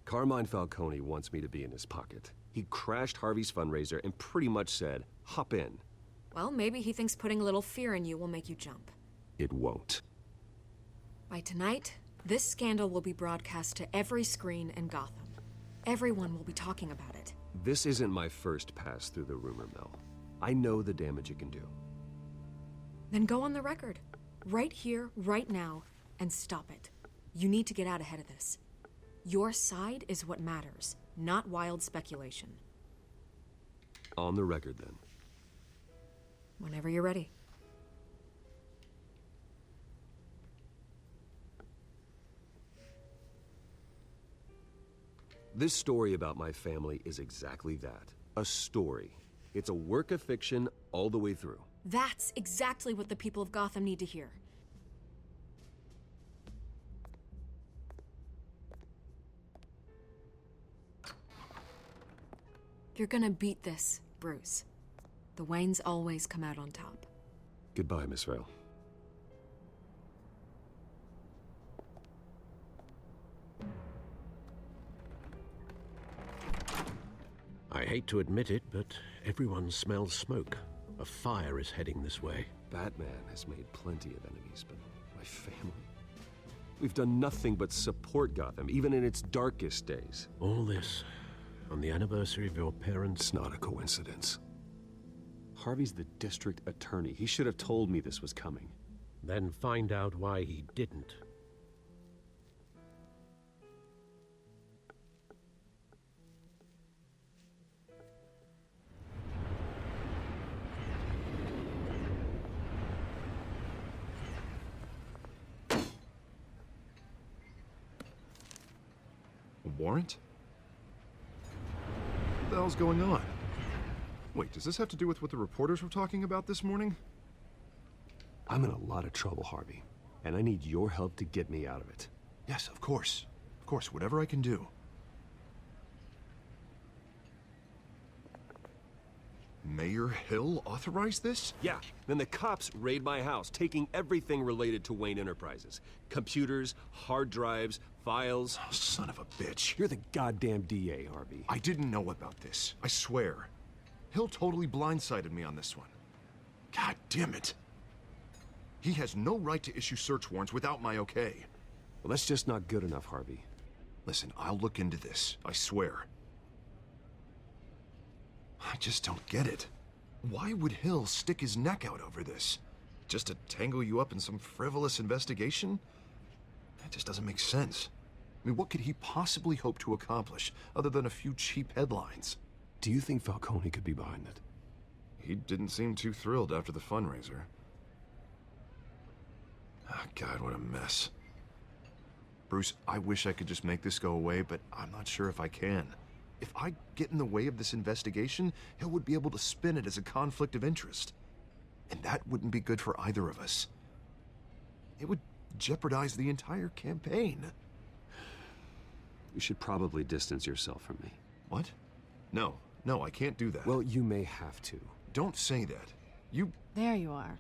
Carmine Falcone wants me to be in his pocket. He crashed Harvey's fundraiser and pretty much said, hop in. Well, maybe he thinks putting a little fear in you will make you jump. It won't. By tonight, this scandal will be broadcast to every screen in Gotham. Everyone will be talking about it. This isn't my first pass through the rumor mill. I know the damage it can do. Then go on the record. Right here, right now, and stop it. You need to get out ahead of this. Your side is what matters, not wild speculation. On the record, then. Whenever you're ready. This story about my family is exactly that. a story. It's a work of fiction all the way through. That's exactly what the people of Gotham need to hear. You're gonna beat this, Bruce. The Waynes always come out on top. Goodbye, Miss Vale. I hate to admit it, but everyone smells smoke. A fire is heading this way. Batman has made plenty of enemies, but my family? We've done nothing but support Gotham, even in its darkest days. All this on the anniversary of your parents'... It's not a coincidence. Harvey's the district attorney. He should have told me this was coming. Then find out why he didn't. A warrant? What the hell's going on? Wait, does this have to do with what the reporters were talking about this morning? I'm in a lot of trouble, Harvey, and I need your help to get me out of it. Yes, of course. Of course, whatever I can do. Mayor Hill authorized this? Yeah, then the cops raid my house, taking everything related to Wayne Enterprises. Computers, hard drives, files. Oh, son of a bitch. You're the goddamn DA, Harvey. I didn't know about this. I swear. Hill totally blindsided me on this one. God damn it. He has no right to issue search warrants without my okay. Well, that's just not good enough, Harvey. Listen, I'll look into this. I swear. I just don't get it. Why would Hill stick his neck out over this? Just to tangle you up in some frivolous investigation? That just doesn't make sense. I mean, what could he possibly hope to accomplish other than a few cheap headlines? Do you think Falcone could be behind it? He didn't seem too thrilled after the fundraiser. Ah, God, what a mess. Bruce, I wish I could just make this go away, but I'm not sure if I can. If I get in the way of this investigation, Hill would be able to spin it as a conflict of interest. And that wouldn't be good for either of us. It would jeopardize the entire campaign. You should probably distance yourself from me. What? No, I can't do that. Well, you may have to. Don't say that. You... There you are.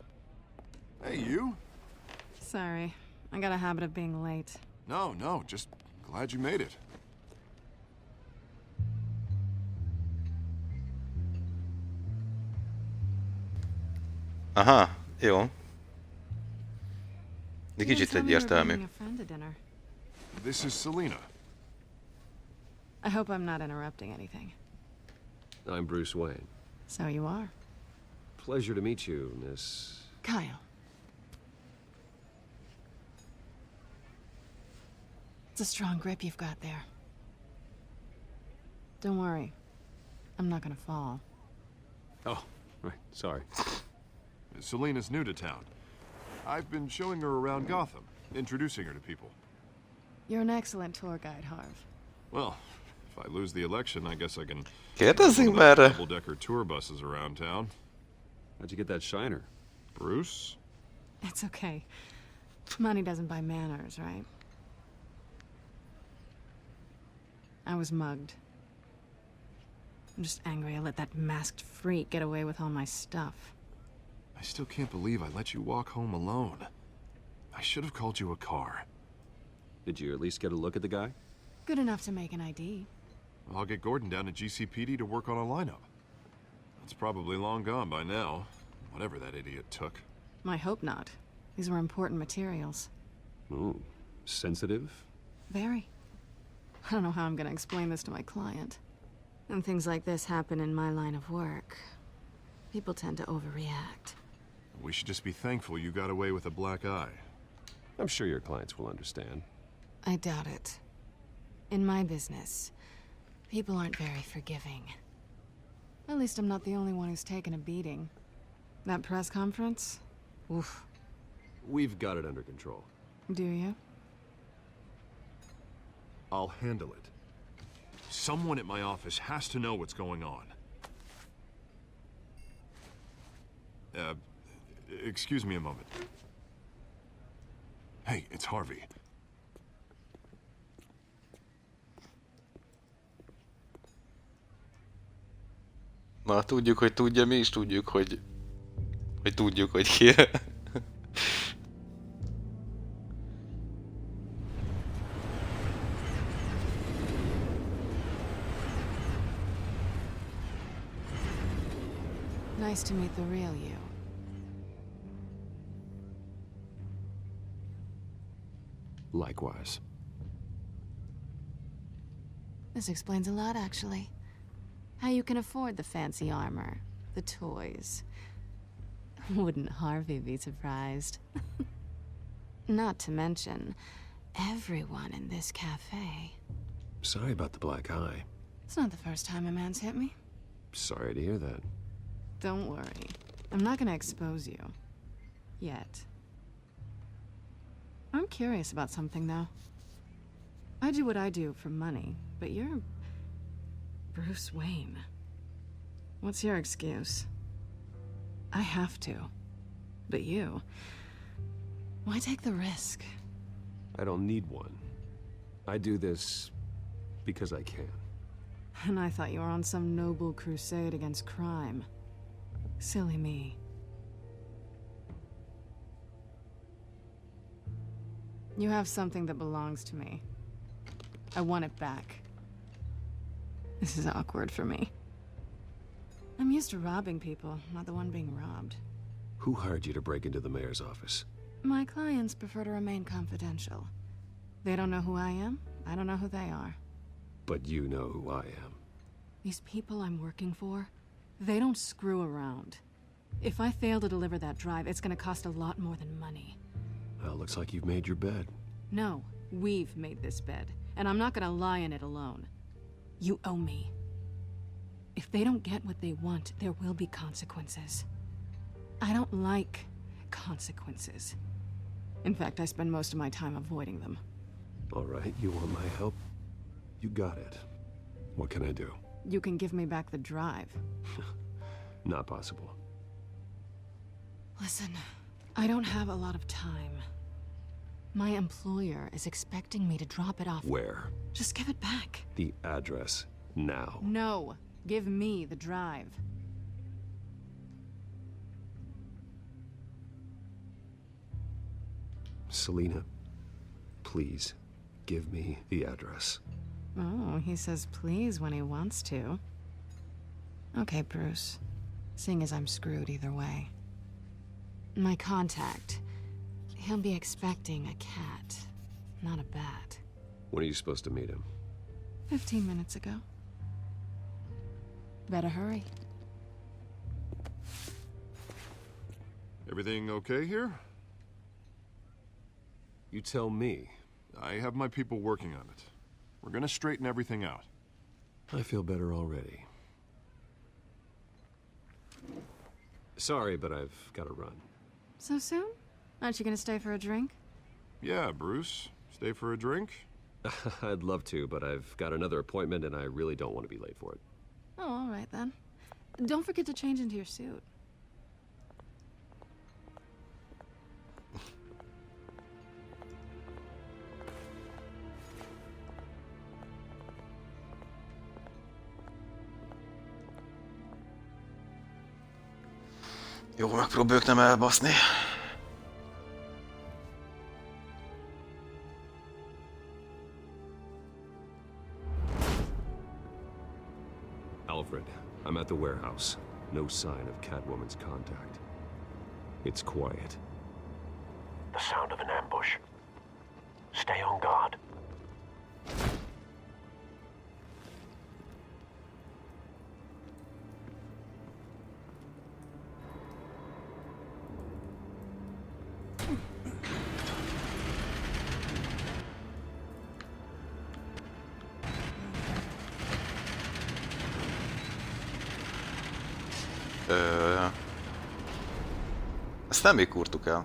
Hey, you? Sorry. I got a habit of being late. No, just glad you made it. Aha, jó. De You didn't kicsit tell me you were egyértelmű. bringing a friend to dinner. This is Selina. I hope I'm not interrupting anything. I'm Bruce Wayne. So you are. Pleasure to meet you, Miss... Kyle. It's a strong grip you've got there. Don't worry. I'm not gonna fall. Oh, right, sorry. Selina's new to town. I've been showing her around Gotham, introducing her to people. You're an excellent tour guide, Harv. Well, if I lose the election, I guess I can... Kérdezzünk merre. Double-decker tour buses around town. How'd you get that shiner? Bruce? It's okay. Money doesn't buy manners, right? I was mugged. I'm just angry I let that masked freak get away with all my stuff. I still can't believe I let you walk home alone. I should have called you a car. Did you at least get a look at the guy? Good enough to make an ID. I'll get Gordon down to GCPD to work on a lineup. It's probably long gone by now, whatever that idiot took. I hope not. These were important materials. Ooh, sensitive? Very. I don't know how I'm gonna explain this to my client. When things like this happen in my line of work, people tend to overreact. We should just be thankful you got away with a black eye. I'm sure your clients will understand. I doubt it. In my business, people aren't very forgiving. At least I'm not the only one who's taken a beating. That press conference? Oof. We've got it under control. Do you? I'll handle it. Someone at my office has to know what's going on. Excuse me a moment. Hey, it's Harvey. Na, tudjuk, hogy tudja, mi is tudjuk, hogy tudjuk, hogy ki. Nice to meet the real you. Likewise. This explains a lot, actually. How you can afford the fancy armor, the toys. Wouldn't Harvey be surprised? Not to mention, everyone in this cafe. Sorry about the black eye. It's not the first time a man's hit me. Sorry to hear that. Don't worry. I'm not gonna expose you. Yet. I'm curious about something, though. I do what I do for money, but you're... Bruce Wayne. What's your excuse? I have to. But you... Why take the risk? I don't need one. I do this because I can. And I thought you were on some noble crusade against crime. Silly me. You have something that belongs to me. I want it back. This is awkward for me. I'm used to robbing people, not the one being robbed. Who hired you to break into the mayor's office? My clients prefer to remain confidential. They don't know who I am, I don't know who they are. But you know who I am. These people I'm working for, they don't screw around. If I fail to deliver that drive, it's gonna cost a lot more than money. Well, looks like you've made your bed. No, we've made this bed, and I'm not gonna lie in it alone. You owe me. If they don't get what they want, there will be consequences. I don't like consequences. In fact, I spend most of my time avoiding them. All right, you want my help? You got it. What can I do? You can give me back the drive. Not possible. Listen, I don't have a lot of time. My employer is expecting me to drop it off. Where? Just give it back. The address, now. No, give me the drive. Selina, please, give me the address. Oh, he says please when he wants to. Okay, Bruce. Seeing as I'm screwed either way. My contact. He'll be expecting a cat, not a bat. When are you supposed to meet him? 15 minutes ago. Better hurry. Everything okay here? You tell me. I have my people working on it. We're gonna straighten everything out. I feel better already. Sorry, but I've got to run. So soon? Aren't you gonna stay for a drink? Yeah, Bruce. Stay for a drink? I'd love to, but I've got another appointment and I really don't want to be late for it. Oh, all right then. Don't forget to change into your suit. Jó, megpróbáljuk nem elbaszni. Alfred, I'm at the warehouse. No sign of Catwoman's contact. It's quiet. The sound of an ambush. Stay on guard. Ezt nem még kurtuk el.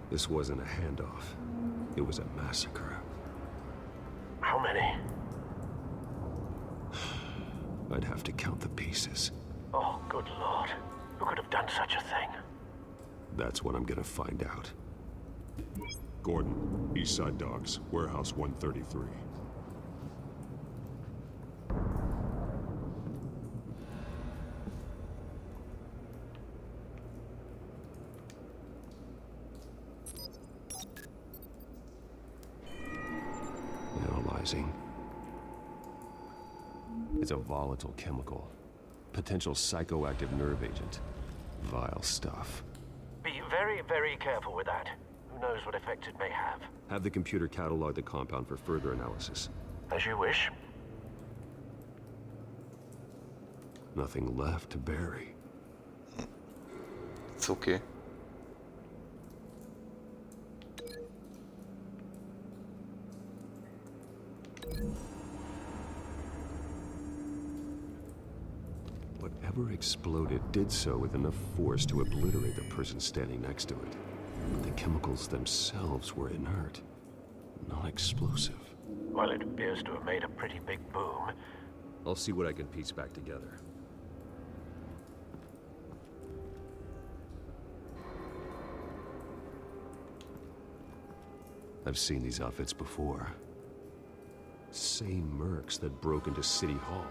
This wasn't a handoff. It was a massacre. How many? I'd have to count the pieces. Oh, good lord. Who could have done such a thing? That's what I'm gonna find out. Gordon, East Side Dogs, Warehouse 133. Analyzing. It's a volatile chemical. Potential psychoactive nerve agent. Vile stuff. Be very, very careful with that. Who knows what effects it may have. Have the computer catalog the compound for further analysis. As you wish. Nothing left to bury. It's okay. Whatever exploded did so with enough force to obliterate the person standing next to it. But the chemicals themselves were inert, not explosive. Well, it appears to have made a pretty big boom. I'll see what I can piece back together. I've seen these outfits before. Same mercs that broke into City Hall.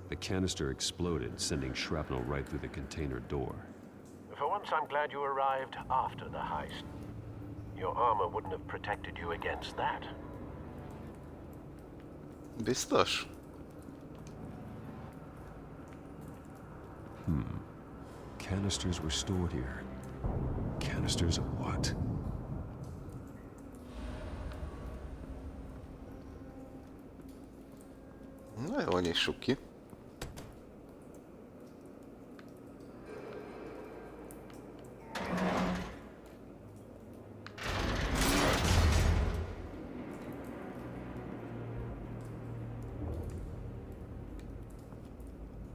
The canister exploded, sending shrapnel right through the container door. For once, I'm glad you arrived after the heist. Your armor wouldn't have protected you against that. Biztos? Canisters were stored here. Canisters of what? Na jó, nyissuk ki.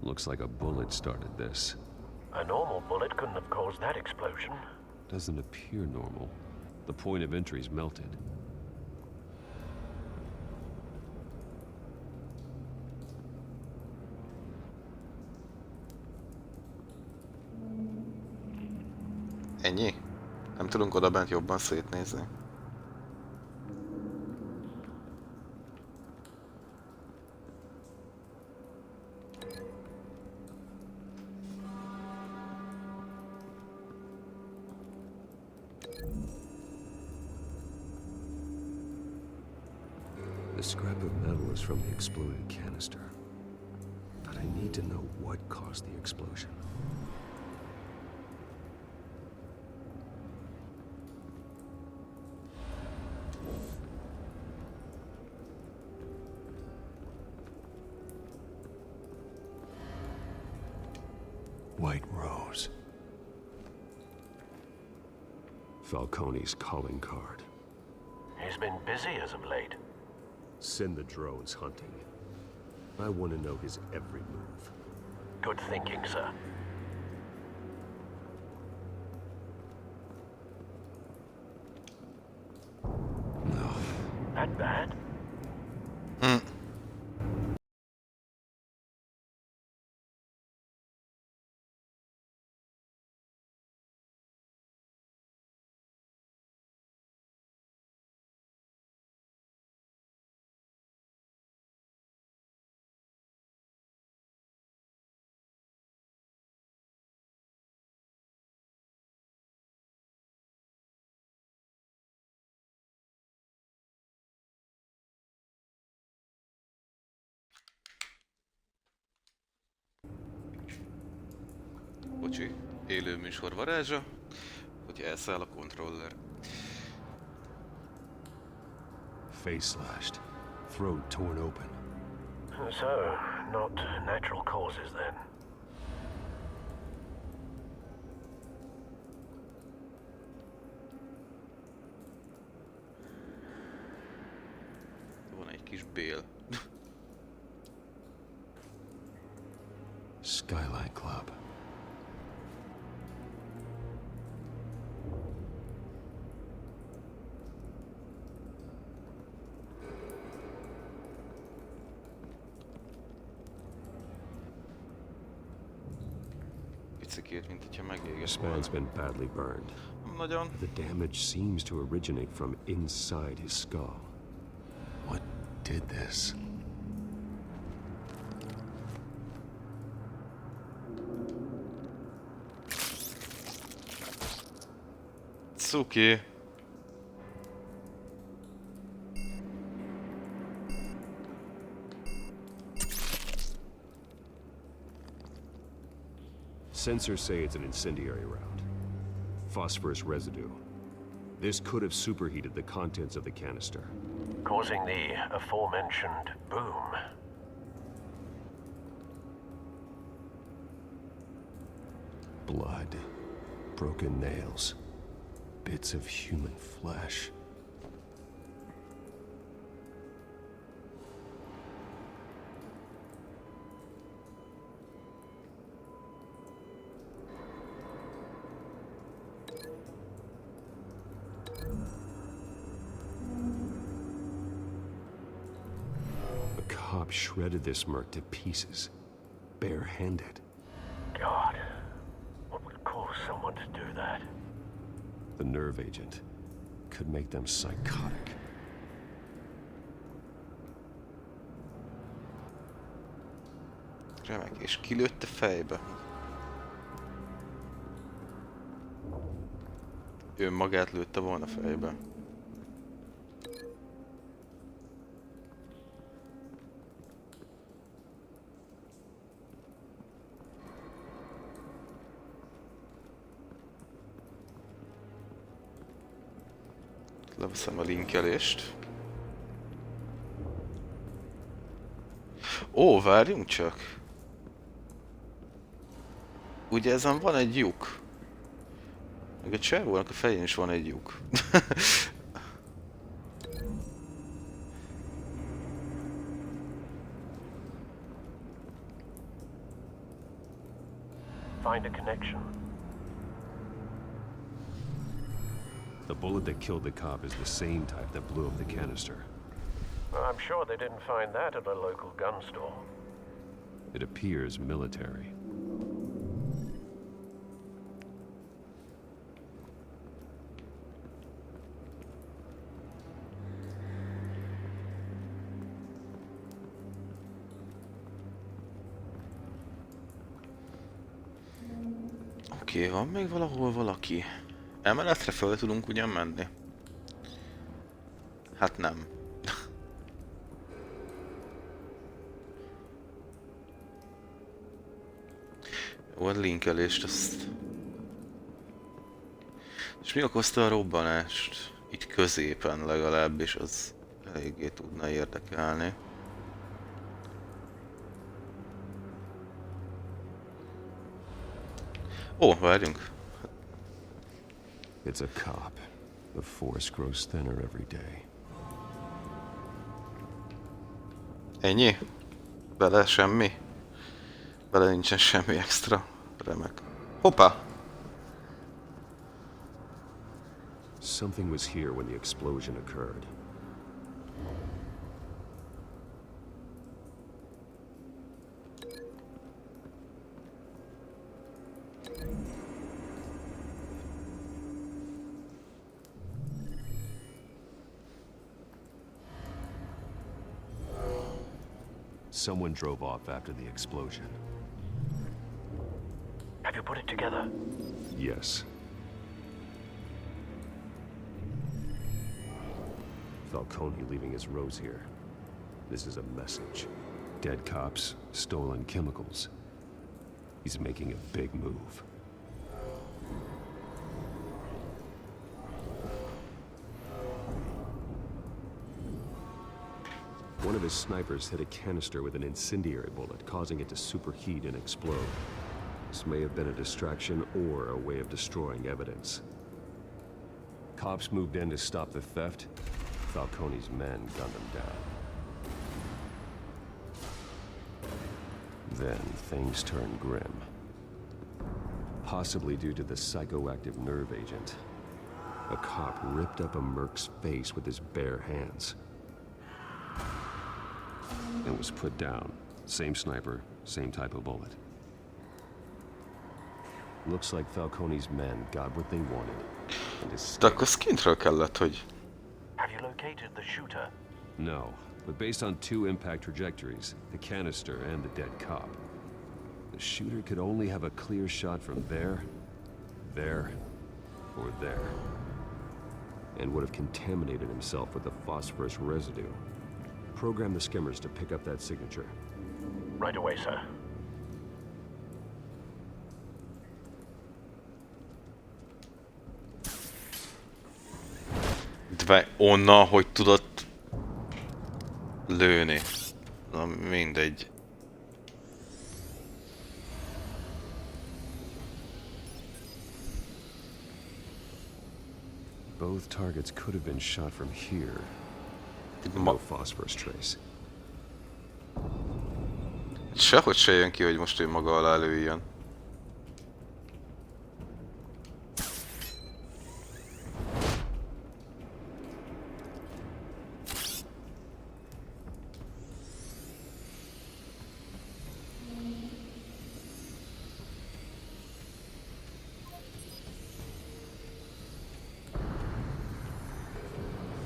Looks like a bullet started this. A normal bullet couldn't have caused that explosion. Doesn't appear normal. The point of entry's melted. Ennyi? Nem tudunk oda bent jobban szétnézni. The scrap of metal is from the exploded canister. But I need to know what caused the explosion. White Rose. Falcone's calling card. He's been busy as of late. Send the drones hunting. I want to know his every move. Good thinking, sir. No. That bad? Bocsi, élő műsor varázsa, hogy elszáll a kontroller. Face slashed. Throat torn open. So, not natural causes then. Van egy kis bél. Skyline Club. picikét, mint hogyha megégett This volna. man's been badly burned. Nagyon. The damage seems to originate from inside his skull. What did this? Cuki. Sensors say it's an incendiary round. Phosphorus residue. This could have superheated the contents of the canister. Causing the aforementioned boom. Blood. Broken nails. Bits of human flesh. A cop shredded this merc to pieces, barehanded. God, what would cause someone to do that? The nerve agent could make them psychotic. Remek, és kilőtte fejbe. Ő magát lőtte volna fejbe. Leveszem a linkelést. Ó, várjunk csak! Ugye ezen van egy lyuk? Meg a csávónak a fején is van egy lyuk. Find a connection. The bullet that killed the cop is the same type that blew up the canister. I'm sure they didn't find that at a local gun store. It appears military. Oké, van még valahol valaki? Emeletre föl tudunk ugyan menni? Hát nem. Jó, a linkelést azt... És mi okozta a robbanást? Itt középen legalábbis az eléggé tudna érdekelni. Ó, várjunk. It's a cop. The force grows thinner every day. Ennyi? Bele semmi? Bele nincsen semmi extra. Remek. Hoppá! Something was here when the explosion occurred. Someone drove off after the explosion. Have you put it together? Yes. Falcone leaving his rose here. This is a message. Dead cops, stolen chemicals. He's making a big move. One of his snipers hit a canister with an incendiary bullet, causing it to superheat and explode. This may have been a distraction or a way of destroying evidence. Cops moved in to stop the theft. Falcone's men gunned them down. Then things turned grim. Possibly due to the psychoactive nerve agent. A cop ripped up a merc's face with his bare hands. And was put down. Same sniper, same type of bullet. Looks like Falcone's men got what they wanted and De escaped. akkor skintről kellett, hogy... Have you located the shooter? No, but based on 2 impact trajectories, the canister and the dead cop, the shooter could only have a clear shot from there, or there, and would have contaminated himself with the phosphorus residue. Program the skimmers to pick up that signature. Right away, sir. De onnan, hogy tudott lőni. Na mindegy. Both targets could have been shot from here. No phosphorus trace. Sehogy se jön ki, hogy most ő maga alá lőjön.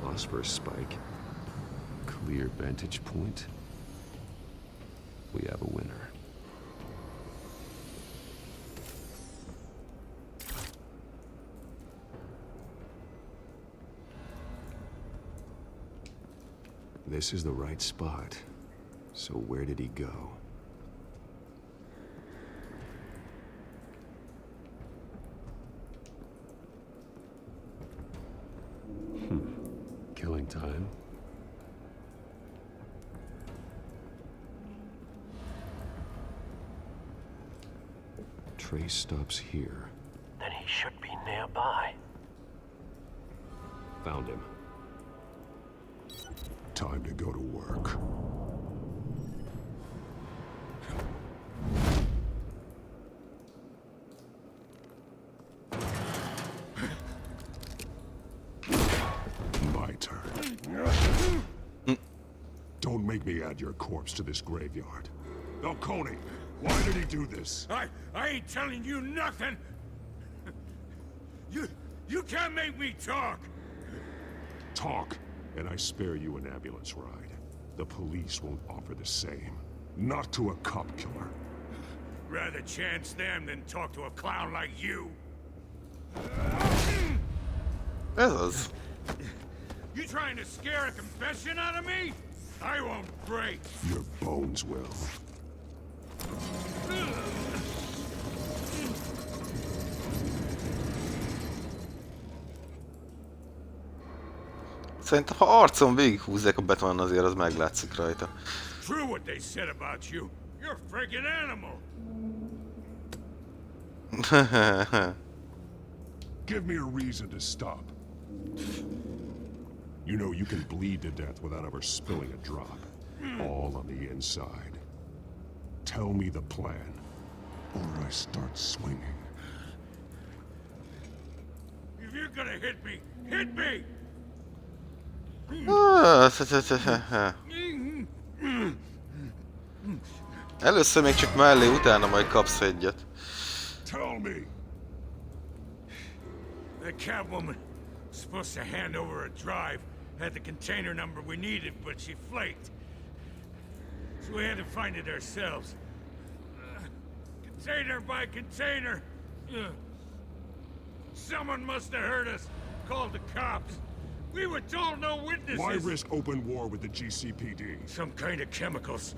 Phosphorus spike. Clear vantage point. We have a winner. This is the right spot. So where did he go? Killing time. Trace stops here. Then he should be nearby. Found him. Time to go to work. My turn. Don't make me add your corpse to this graveyard. Falcone, why did he do this? I ain't telling you nothing! You can't make me talk! Talk, and I spare you an ambulance ride. The police won't offer the same. Not to a cop killer. Rather chance them than talk to a clown like you. Ez az. You trying to scare a confession out of me? I won't break. Your bones will. Szerintem, ha arcon végighúzzák a betonon, azért az meglátszik rajta. True what they said about you. You're a freaking animal. Give me a reason to stop. You know you can bleed to death without ever spilling a drop. All on the inside. Tell me the plan, or I start swinging. If you're gonna hit me, hit me! Először még csak mellé, utána majd kapsz egyet. Tell me. The Catwoman was supposed to hand over a drive, had the container number we needed, but she flaked. So we had to find it ourselves. Container by container. Someone must have heard us, called the cops. We were told no witnesses. Why risk open war with the GCPD? Some kind of chemicals.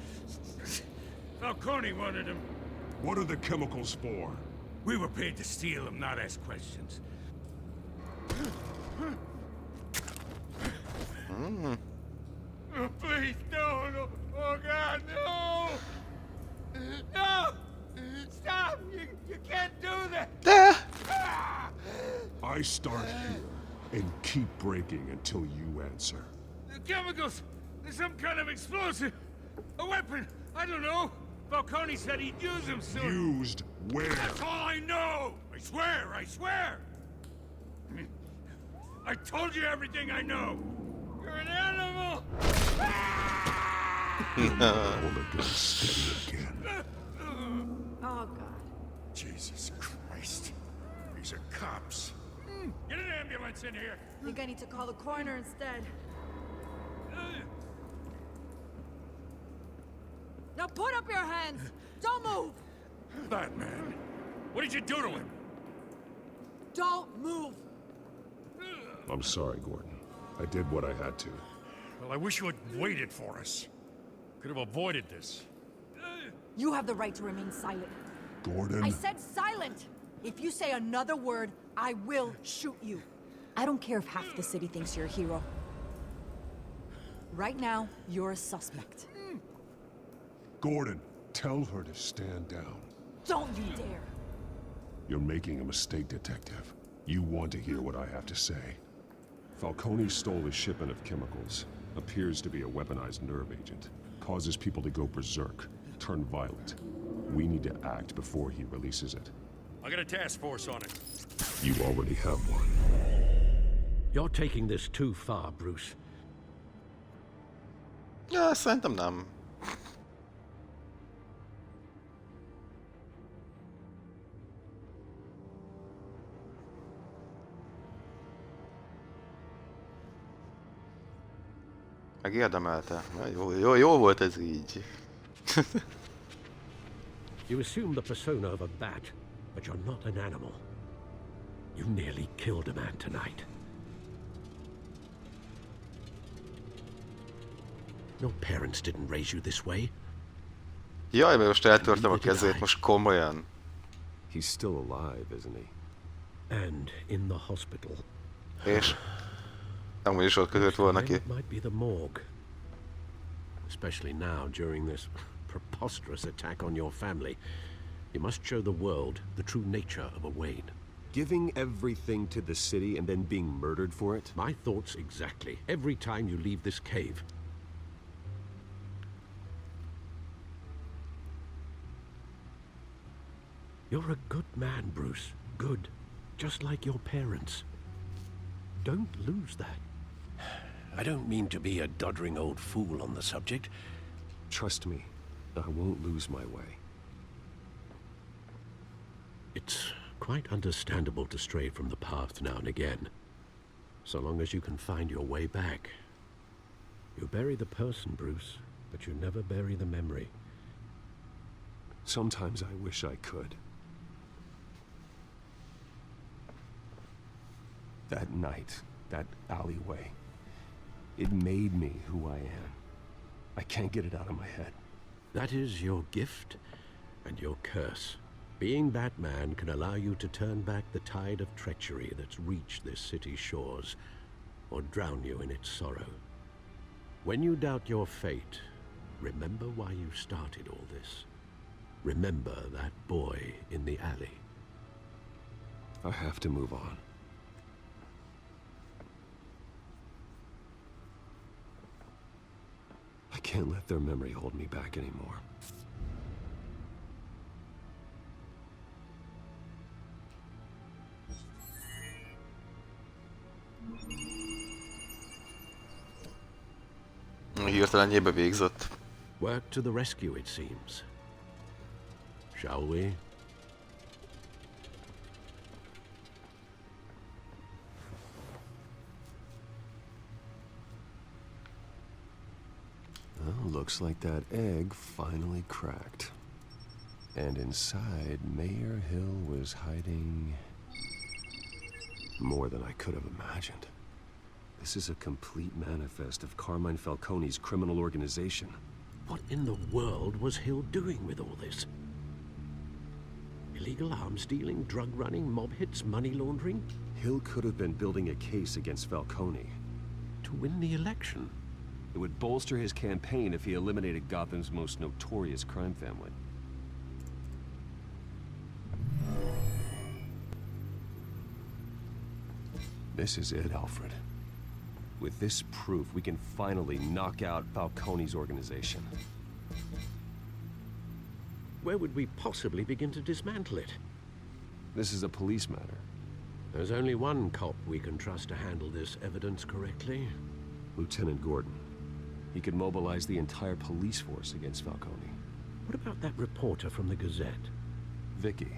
Falcone wanted them. What are the chemicals for? We were paid to steal them, not ask questions. Oh, please, no. Oh, God, no! No! Stop! You can't do that! I start here and keep breaking until you answer. The chemicals! There's some kind of explosive! A weapon! I don't know! Falcone said he'd use them soon! Used where? That's all I know! I swear! I told you everything I know! You're an animal! Hold the gun steady again. Oh, God. Jesus Christ. Christ. These are cops. Get an ambulance in here. Think I need to call the coroner instead. Now put up your hands! Don't move! Batman, what did you do to him? Don't move! I'm sorry, Gordon. I did what I had to. Well, I wish you had waited for us. Could have avoided this. You have the right to remain silent. Gordon? I said silent! If you say another word, I will shoot you. I don't care if half the city thinks you're a hero. Right now, you're a suspect. Gordon, tell her to stand down. Don't you dare! You're making a mistake, Detective. You want to hear what I have to say. Falcone stole a shipment of chemicals. Appears to be a weaponized nerve agent. Causes people to go berserk, turn violent. We need to act before he releases it. I got a task force on it. You already have one. You're taking this too far, Bruce. Ja, szerintem nem. Megérdemelte. Na, jó volt ez így. You assume the persona of a bat, but you're not an animal. You nearly killed a man tonight. Your parents didn't raise you this way. Jaj, mert most eltörtem a kezét, most komolyan. He's still alive, isn't he? And in the hospital. És? Amúgy is ott között volna ki. It might be the morgue. Especially now, during this preposterous attack on your family. You must show the world the true nature of a Wayne. Giving everything to the city and then being murdered for it? My thoughts exactly. Every time you leave this cave. You're a good man, Bruce. Good. Just like your parents. Don't lose that. I don't mean to be a doddering old fool on the subject. Trust me, I won't lose my way. It's quite understandable to stray from the path now and again. So long as you can find your way back. You bury the person, Bruce, but you never bury the memory. Sometimes I wish I could. That night, that alleyway, it made me who I am. I can't get it out of my head. That is your gift and your curse. Being Batman can allow you to turn back the tide of treachery that's reached this city's shores, or drown you in its sorrow. When you doubt your fate, remember why you started all this. Remember that boy in the alley. I have to move on. I can't let their memory hold me back anymore. Hirtelen nyébe végzett. Work to the rescue, it seems. Shall we? Well, looks like that egg finally cracked. And inside, Mayor Hill was hiding more than I could have imagined. This is a complete manifest of Carmine Falcone's criminal organization. What in the world was Hill doing with all this? Illegal arms dealing, drug running, mob hits, money laundering? Hill could have been building a case against Falcone. To win the election? It would bolster his campaign if he eliminated Gotham's most notorious crime family. This is it, Alfred. With this proof, we can finally knock out Falcone's organization. Where would we possibly begin to dismantle it? This is a police matter. There's only one cop we can trust to handle this evidence correctly. Lieutenant Gordon. He could mobilize the entire police force against Falcone. What about that reporter from the Gazette? Vicky.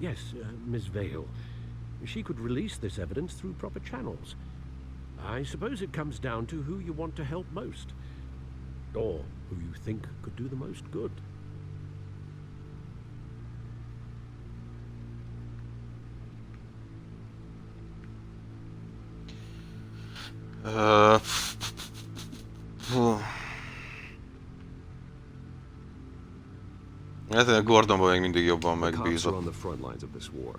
Yes, Miss Vale. She could release this evidence through proper channels. I suppose it comes down to who you want to help most. Or who you think could do the most good. Hát Gordonban még mindig jobban The cops are megbízom. on the front lines of this war.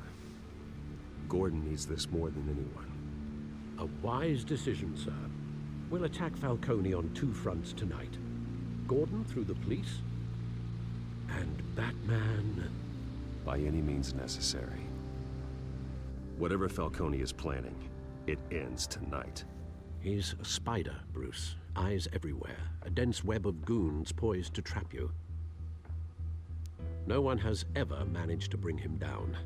Gordon needs this more than anyone. A wise decision, sir. We'll attack Falcone on two fronts tonight. Gordon through the police, and Batman... By any means necessary. Whatever Falcone is planning, it ends tonight. He's a spider, Bruce. Eyes everywhere. A dense web of goons poised to trap you. No one has ever managed to bring him down.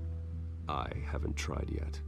I haven't tried yet.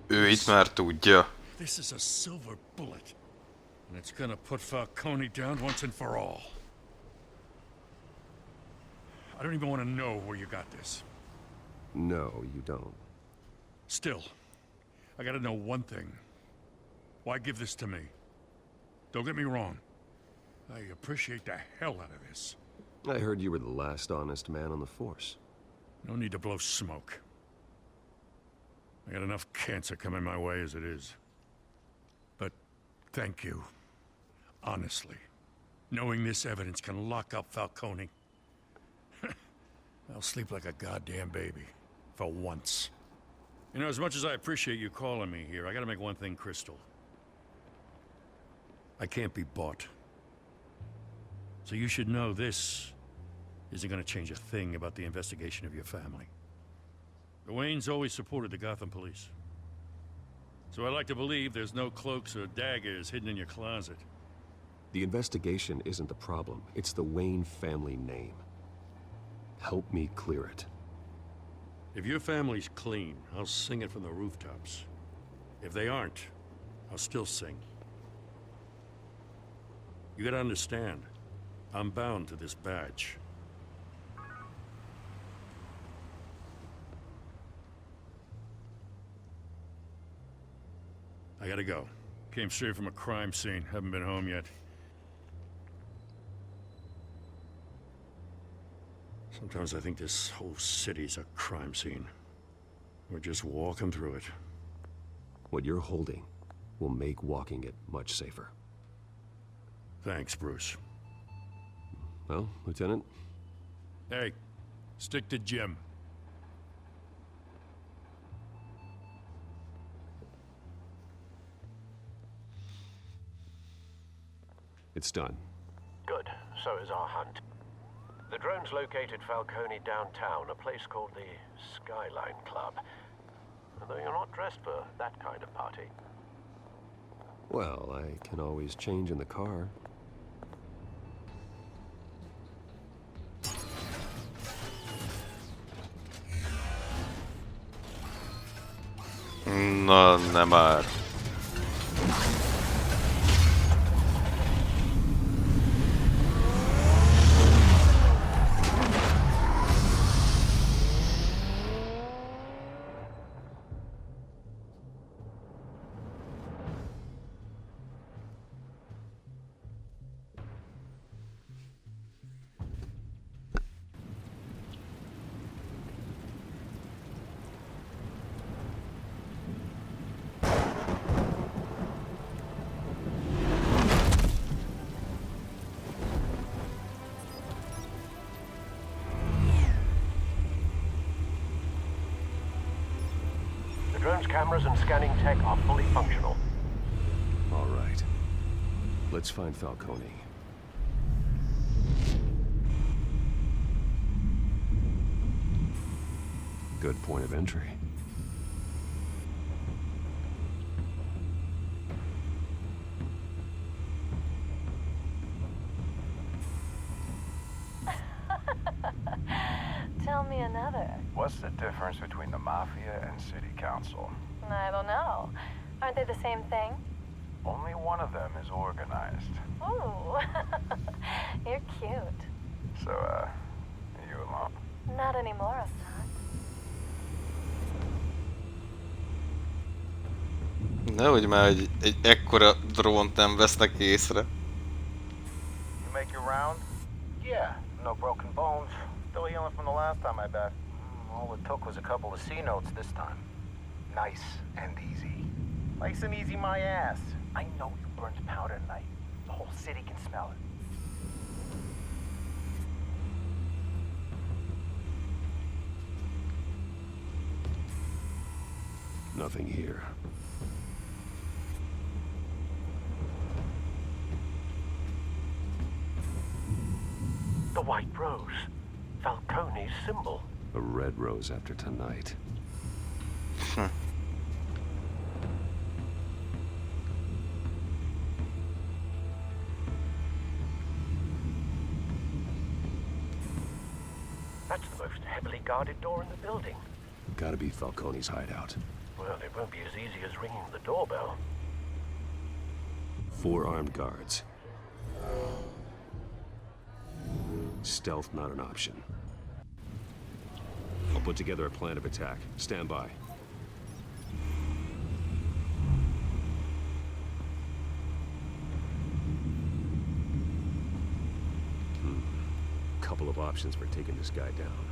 Ő itt már tudja. This is a silver bullet, and it's gonna put Falcone down once and for all. I don't even want to know where you got this. No, you don't. Still, I gotta know one thing. Why give this to me? Don't get me wrong. I appreciate the hell out of this. I heard you were the last honest man on the force. No need to blow smoke. I got enough cancer coming my way as it is. But thank you. Honestly. Knowing this evidence can lock up Falcone. I'll sleep like a goddamn baby. For once. You know, as much as I appreciate you calling me here, I gotta make one thing crystal. I can't be bought. So you should know this isn't gonna change a thing about the investigation of your family. The Waynes always supported the Gotham police. So I like to believe there's no cloaks or daggers hidden in your closet. The investigation isn't the problem. It's the Wayne family name. Help me clear it. If your family's clean, I'll sing it from the rooftops. If they aren't, I'll still sing. You gotta understand, I'm bound to this badge. I gotta go. Came straight from a crime scene. Haven't been home yet. Sometimes I think this whole city's a crime scene. We're just walking through it. What you're holding will make walking it much safer. Thanks, Bruce. Well, Lieutenant? Hey, stick to Jim. It's done. Good. So is our hunt. The drones located Falcone downtown, a place called the Skyline Club. Although you're not dressed for that kind of party. Well, I can always change in the car. Na, nem már. The drone's cameras and scanning tech are fully functional. All right. Let's find Falcone. Good point of entry. Tell me another. What's the difference between the Mafia and City Council? I don't know. Aren't they the same thing? Only one of them is organized. Ooh, you're cute. So, are you alone? Not anymore, Assad. Nehogy már egy ekkora drónt nem vesznek észre. You make your round? Yeah, no broken bones. Still healing from the last time, I bet. All it took was a couple of C notes this time. Nice and easy. Nice and easy, my ass. I know you burned powder tonight. The whole city can smell it. Nothing here. The White Rose. Falcone's symbol. A red rose after tonight. That's the most heavily guarded door in the building. Gotta be Falcone's hideout. Well, it won't be as easy as ringing the doorbell. 4 armed guards. Stealth not an option. I'll put together a plan of attack. Stand by. Couple of options for taking this guy down.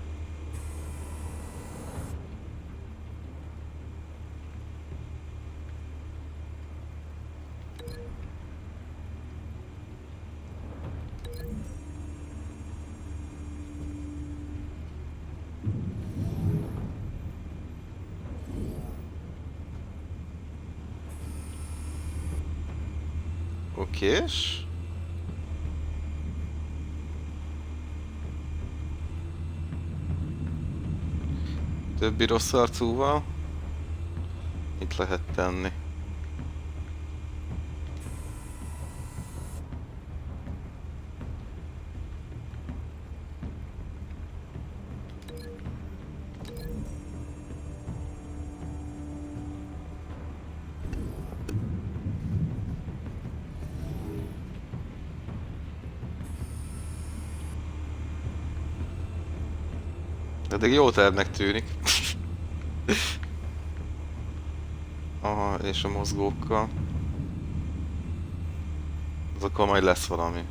Okés. Többi rossz arcúval mit lehet tenni? Eddig jó tervnek tűnik. Aha, és a mozgókkal. Azokkal majd lesz valami.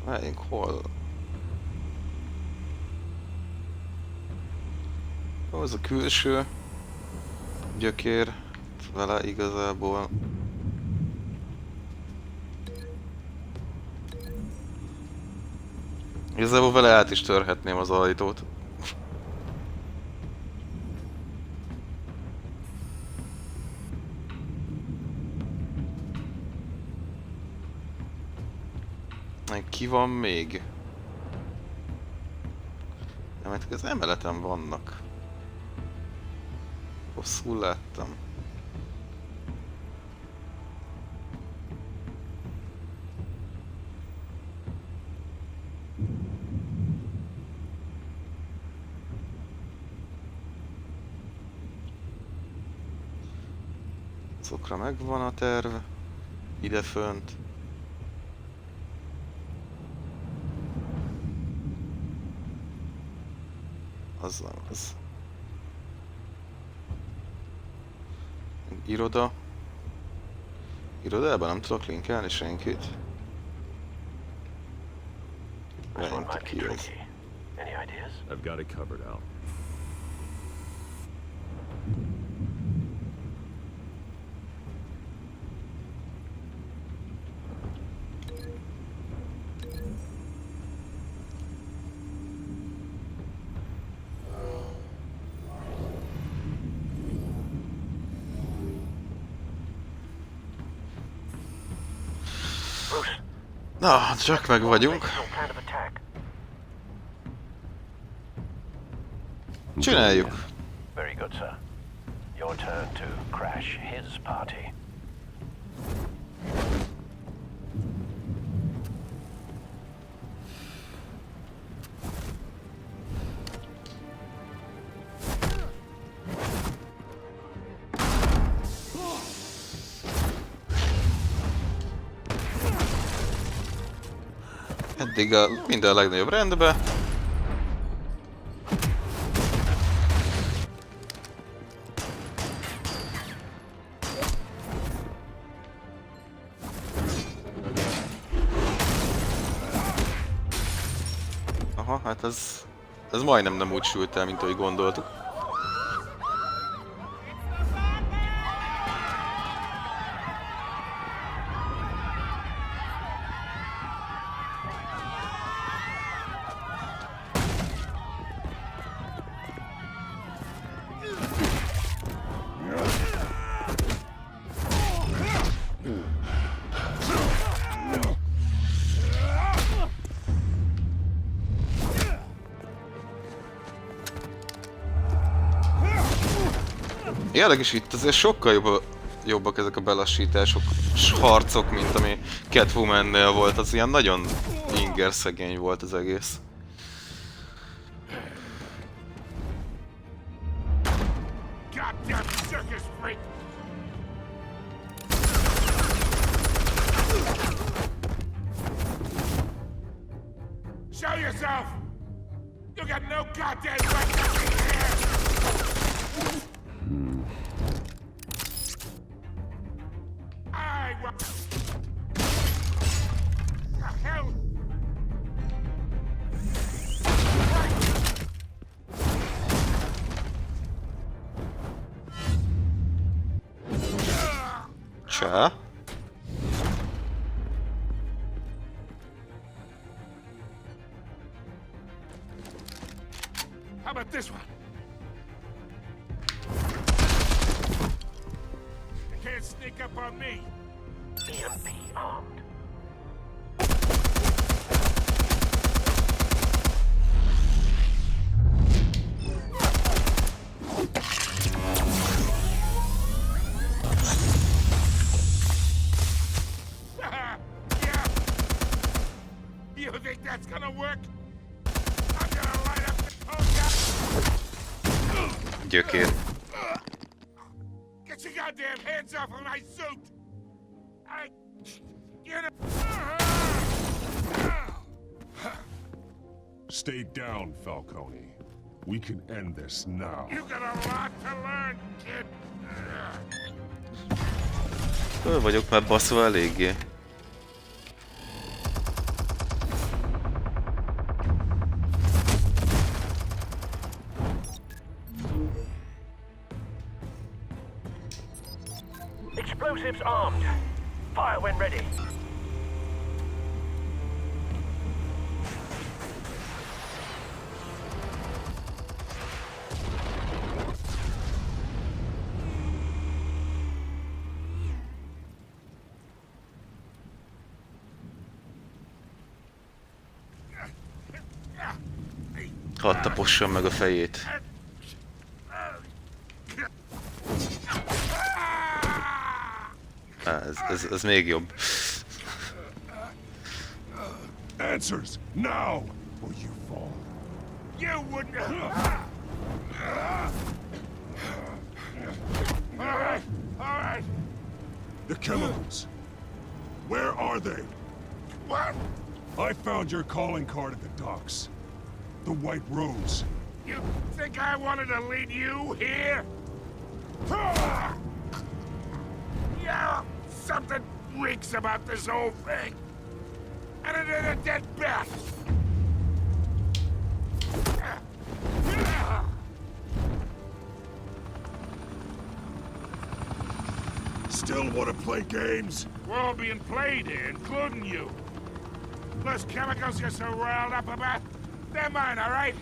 Várjunk, hol? Az a külső gyökér vele igazából. Igazából vele át is törhetném az ajtót. Ki van még? Nem, hát az emeleten vannak. Hosszul láttam. Azokra megvan a terv. Ide fönt. Az nem az. Iroda. Irodában nem tudok linkelni senkit. Várjunk, ki ez? I've got it covered, Al. Na, csak meg vagyunk. Csináljuk. Very good, sir. Your turn to crash his party. Eddig minden a legnagyobb rendben. Aha, hát ez majdnem nem úgy sült el, mint ahogy gondoltuk. Érdekes, itt azért sokkal jobbak ezek a belassítások, harcok, mint ami Catwoman-nél volt, az ilyen nagyon inger szegény volt az egész. Show yourself! You got no goddamn right to be here! I want... The hell? Csá. How about this one? You can't sneak up on me. EMP armed. Yeah. You think that's gonna work? I'm gonna light up the whole Gyökér. Get your goddamn hands off of my suit! Stay down, Falcone. We can end this now. You got a lot to learn, kid. Föl vagyok már baszva eléggé. Explosives armed. Fire when ready. Hadd tapossam meg a fejét. Ez még jobb. Answers now, or you fall. You wouldn't. All right. The chemicals. Where are they? What? I found your calling card at the docks. The White Rose. You think I wanted to lead you here? Yeah, something reeks about this whole thing. And it is a dead bat. Still want to play games? We're all being played here, including you. Those chemicals you're so riled up about, they're mine, all right?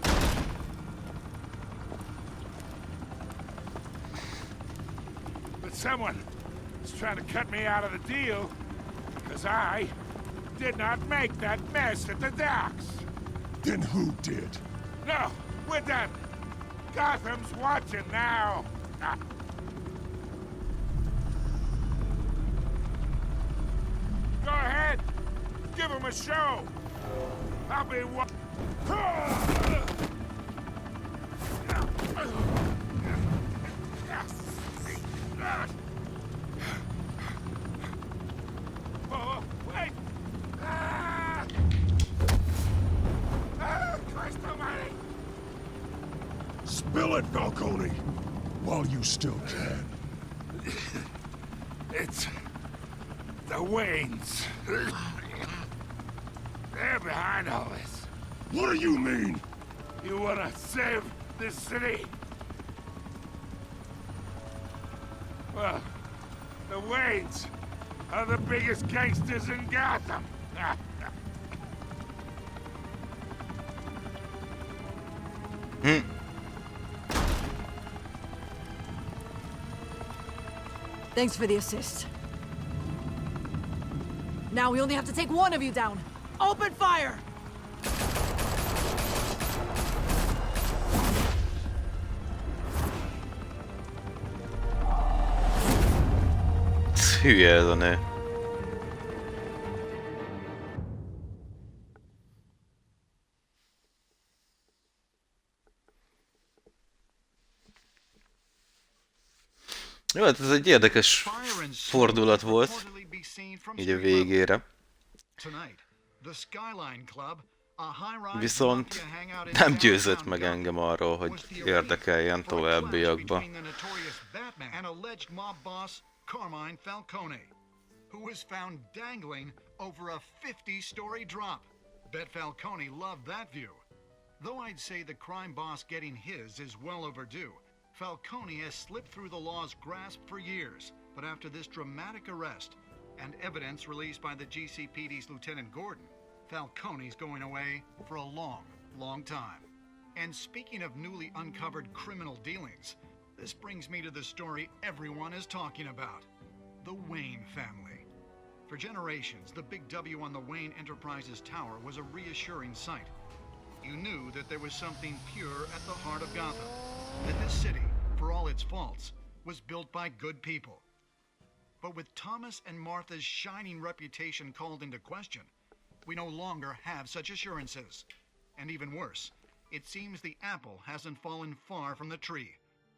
But someone is trying to cut me out of the deal, because I did not make that mess at the docks. Then who did? No, we're done. Gotham's watching now. Go ahead. Give him a show. I'll be Oh, wait! Christ almighty! Spill it, Falcone! While you still can. It's... the Waynes. They're behind all this. What do you mean? You wanna save this city? Well, the Waynes are the biggest gangsters in Gotham. Thanks for the assist. Now we only have to take one of you down. Open fire! Hülye ez a nő. Jó, hát ez egy érdekes fordulat volt, így a végére. Viszont nem győzött meg engem arról, hogy érdekeljen továbbiakba. Carmine Falcone, who was found dangling over a 50-story drop. Bet Falcone loved that view. Though I'd say the crime boss getting his is well overdue, Falcone has slipped through the law's grasp for years. But after this dramatic arrest and evidence released by the GCPD's Lieutenant Gordon, Falcone's going away for a long, long time. And speaking of newly uncovered criminal dealings, this brings me to the story everyone is talking about. The Wayne family. For generations, the big W on the Wayne Enterprises tower was a reassuring sight. You knew that there was something pure at the heart of Gotham. That this city, for all its faults, was built by good people. But with Thomas and Martha's shining reputation called into question, we no longer have such assurances. And even worse, it seems the apple hasn't fallen far from the tree.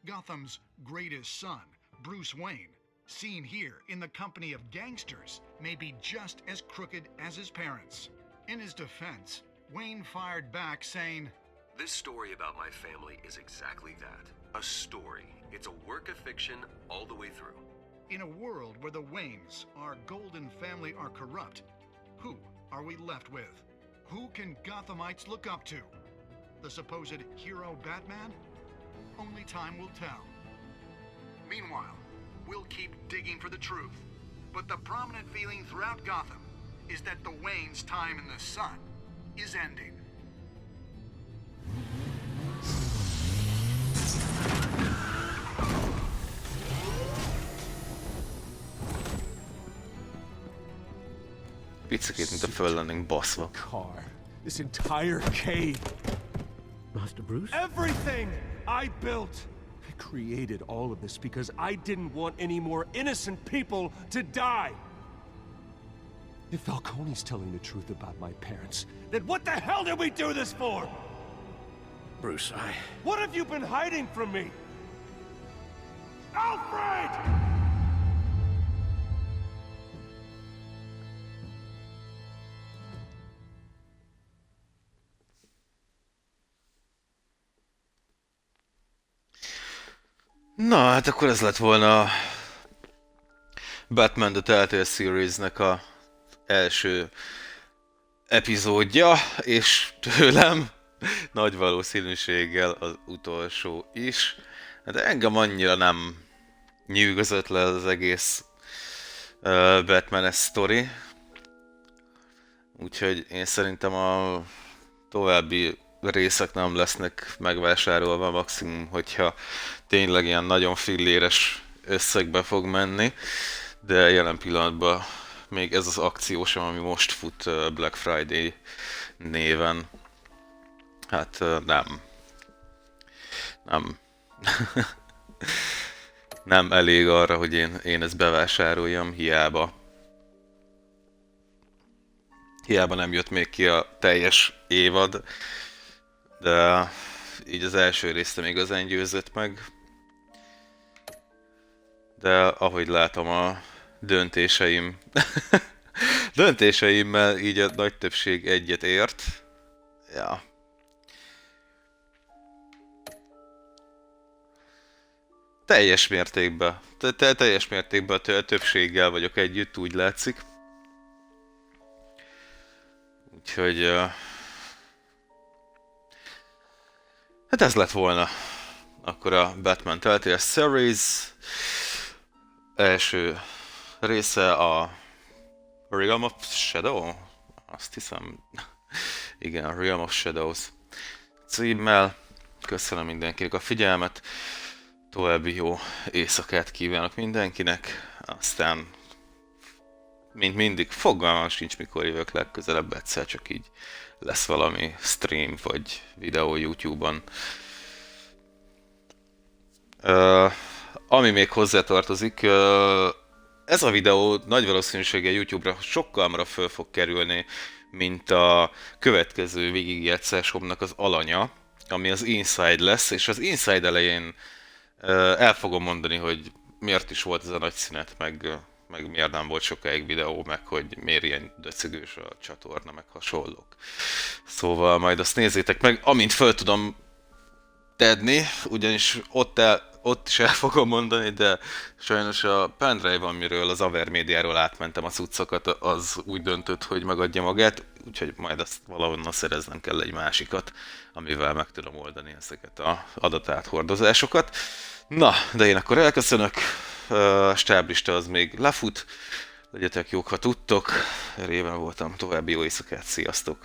Gotham's greatest son, Bruce Wayne, seen here in the company of gangsters, may be just as crooked as his parents. In his defense, Wayne fired back saying, "This story about my family is exactly that. A story. It's a work of fiction all the way through." In a world where the Waynes, our golden family, are corrupt, who are we left with? Who can Gothamites look up to? The supposed hero Batman? Only time will tell. Meanwhile, we'll keep digging for the truth. But the prominent feeling throughout Gotham is that the Waynes' time in the sun is ending. Picikét, mint a föl lennénk baszva. Car. This entire cave. Master Bruce? Everything I built. I created all of this because I didn't want any more innocent people to die. If Falcone's telling the truth about my parents, then what the hell did we do this for? Bruce, What have you been hiding from me? Alfred! Na, hát akkor ez lett volna a Batman The Telltale Series-nek a első epizódja, és tőlem nagy valószínűséggel az utolsó is. De engem annyira nem nyűgözött le az egész Batman-es sztori. Úgyhogy én szerintem a további részek nem lesznek megvásárolva, maximum, hogyha tényleg ilyen nagyon filléres összegbe fog menni, de jelen pillanatban még ez az akció sem, ami most fut Black Friday néven. Hát nem. Nem. Nem elég arra, hogy én ezt bevásároljam, hiába. Hiába nem jött még ki a teljes évad, de így az első rész nem igazán győzött meg. De ahogy látom a döntéseim, döntéseimmel így a nagy többség egyet ért. Ja. Teljes mértékben. Teljes mértékben a többséggel vagyok együtt, úgy látszik. Úgyhogy... hát ez lett volna akkor a Batman Telltale Series első része, a Realm of Shadow? Azt hiszem... igen, a Realm of Shadows címmel. Köszönöm mindenkinek a figyelmet. További jó éjszakát kívánok mindenkinek. Aztán, mint mindig, fogalmam sincs mikor jövök legközelebb, egyszer csak így lesz valami stream vagy videó YouTube-on. Ami még hozzátartozik, ez a videó nagy valószínűséggel YouTube-ra sokkal hamarabb föl fog kerülni, mint a következő végigjátszásomnak az alanya, ami az Inside lesz, és az Inside elején el fogom mondani, hogy miért is volt ez a nagy szünet, meg miért nem volt sokáig videó, meg hogy miért ilyen döcögős a csatorna, meg hasonlók. Szóval majd azt nézzétek meg, amint föl tudom tenni, ugyanis ott is el fogom mondani, de sajnos a pendrive, amiről az Avermédiáról átmentem a cuccokat, az úgy döntött, hogy megadja magát, úgyhogy majd azt valahonnan szereznem kell egy másikat, amivel meg tudom oldani ezeket az adatáthordozásokat. Na, de én akkor elköszönök, a stáblista az még lefut, legyetek jók, ha tudtok, réven voltam, további jó éjszakát, sziasztok!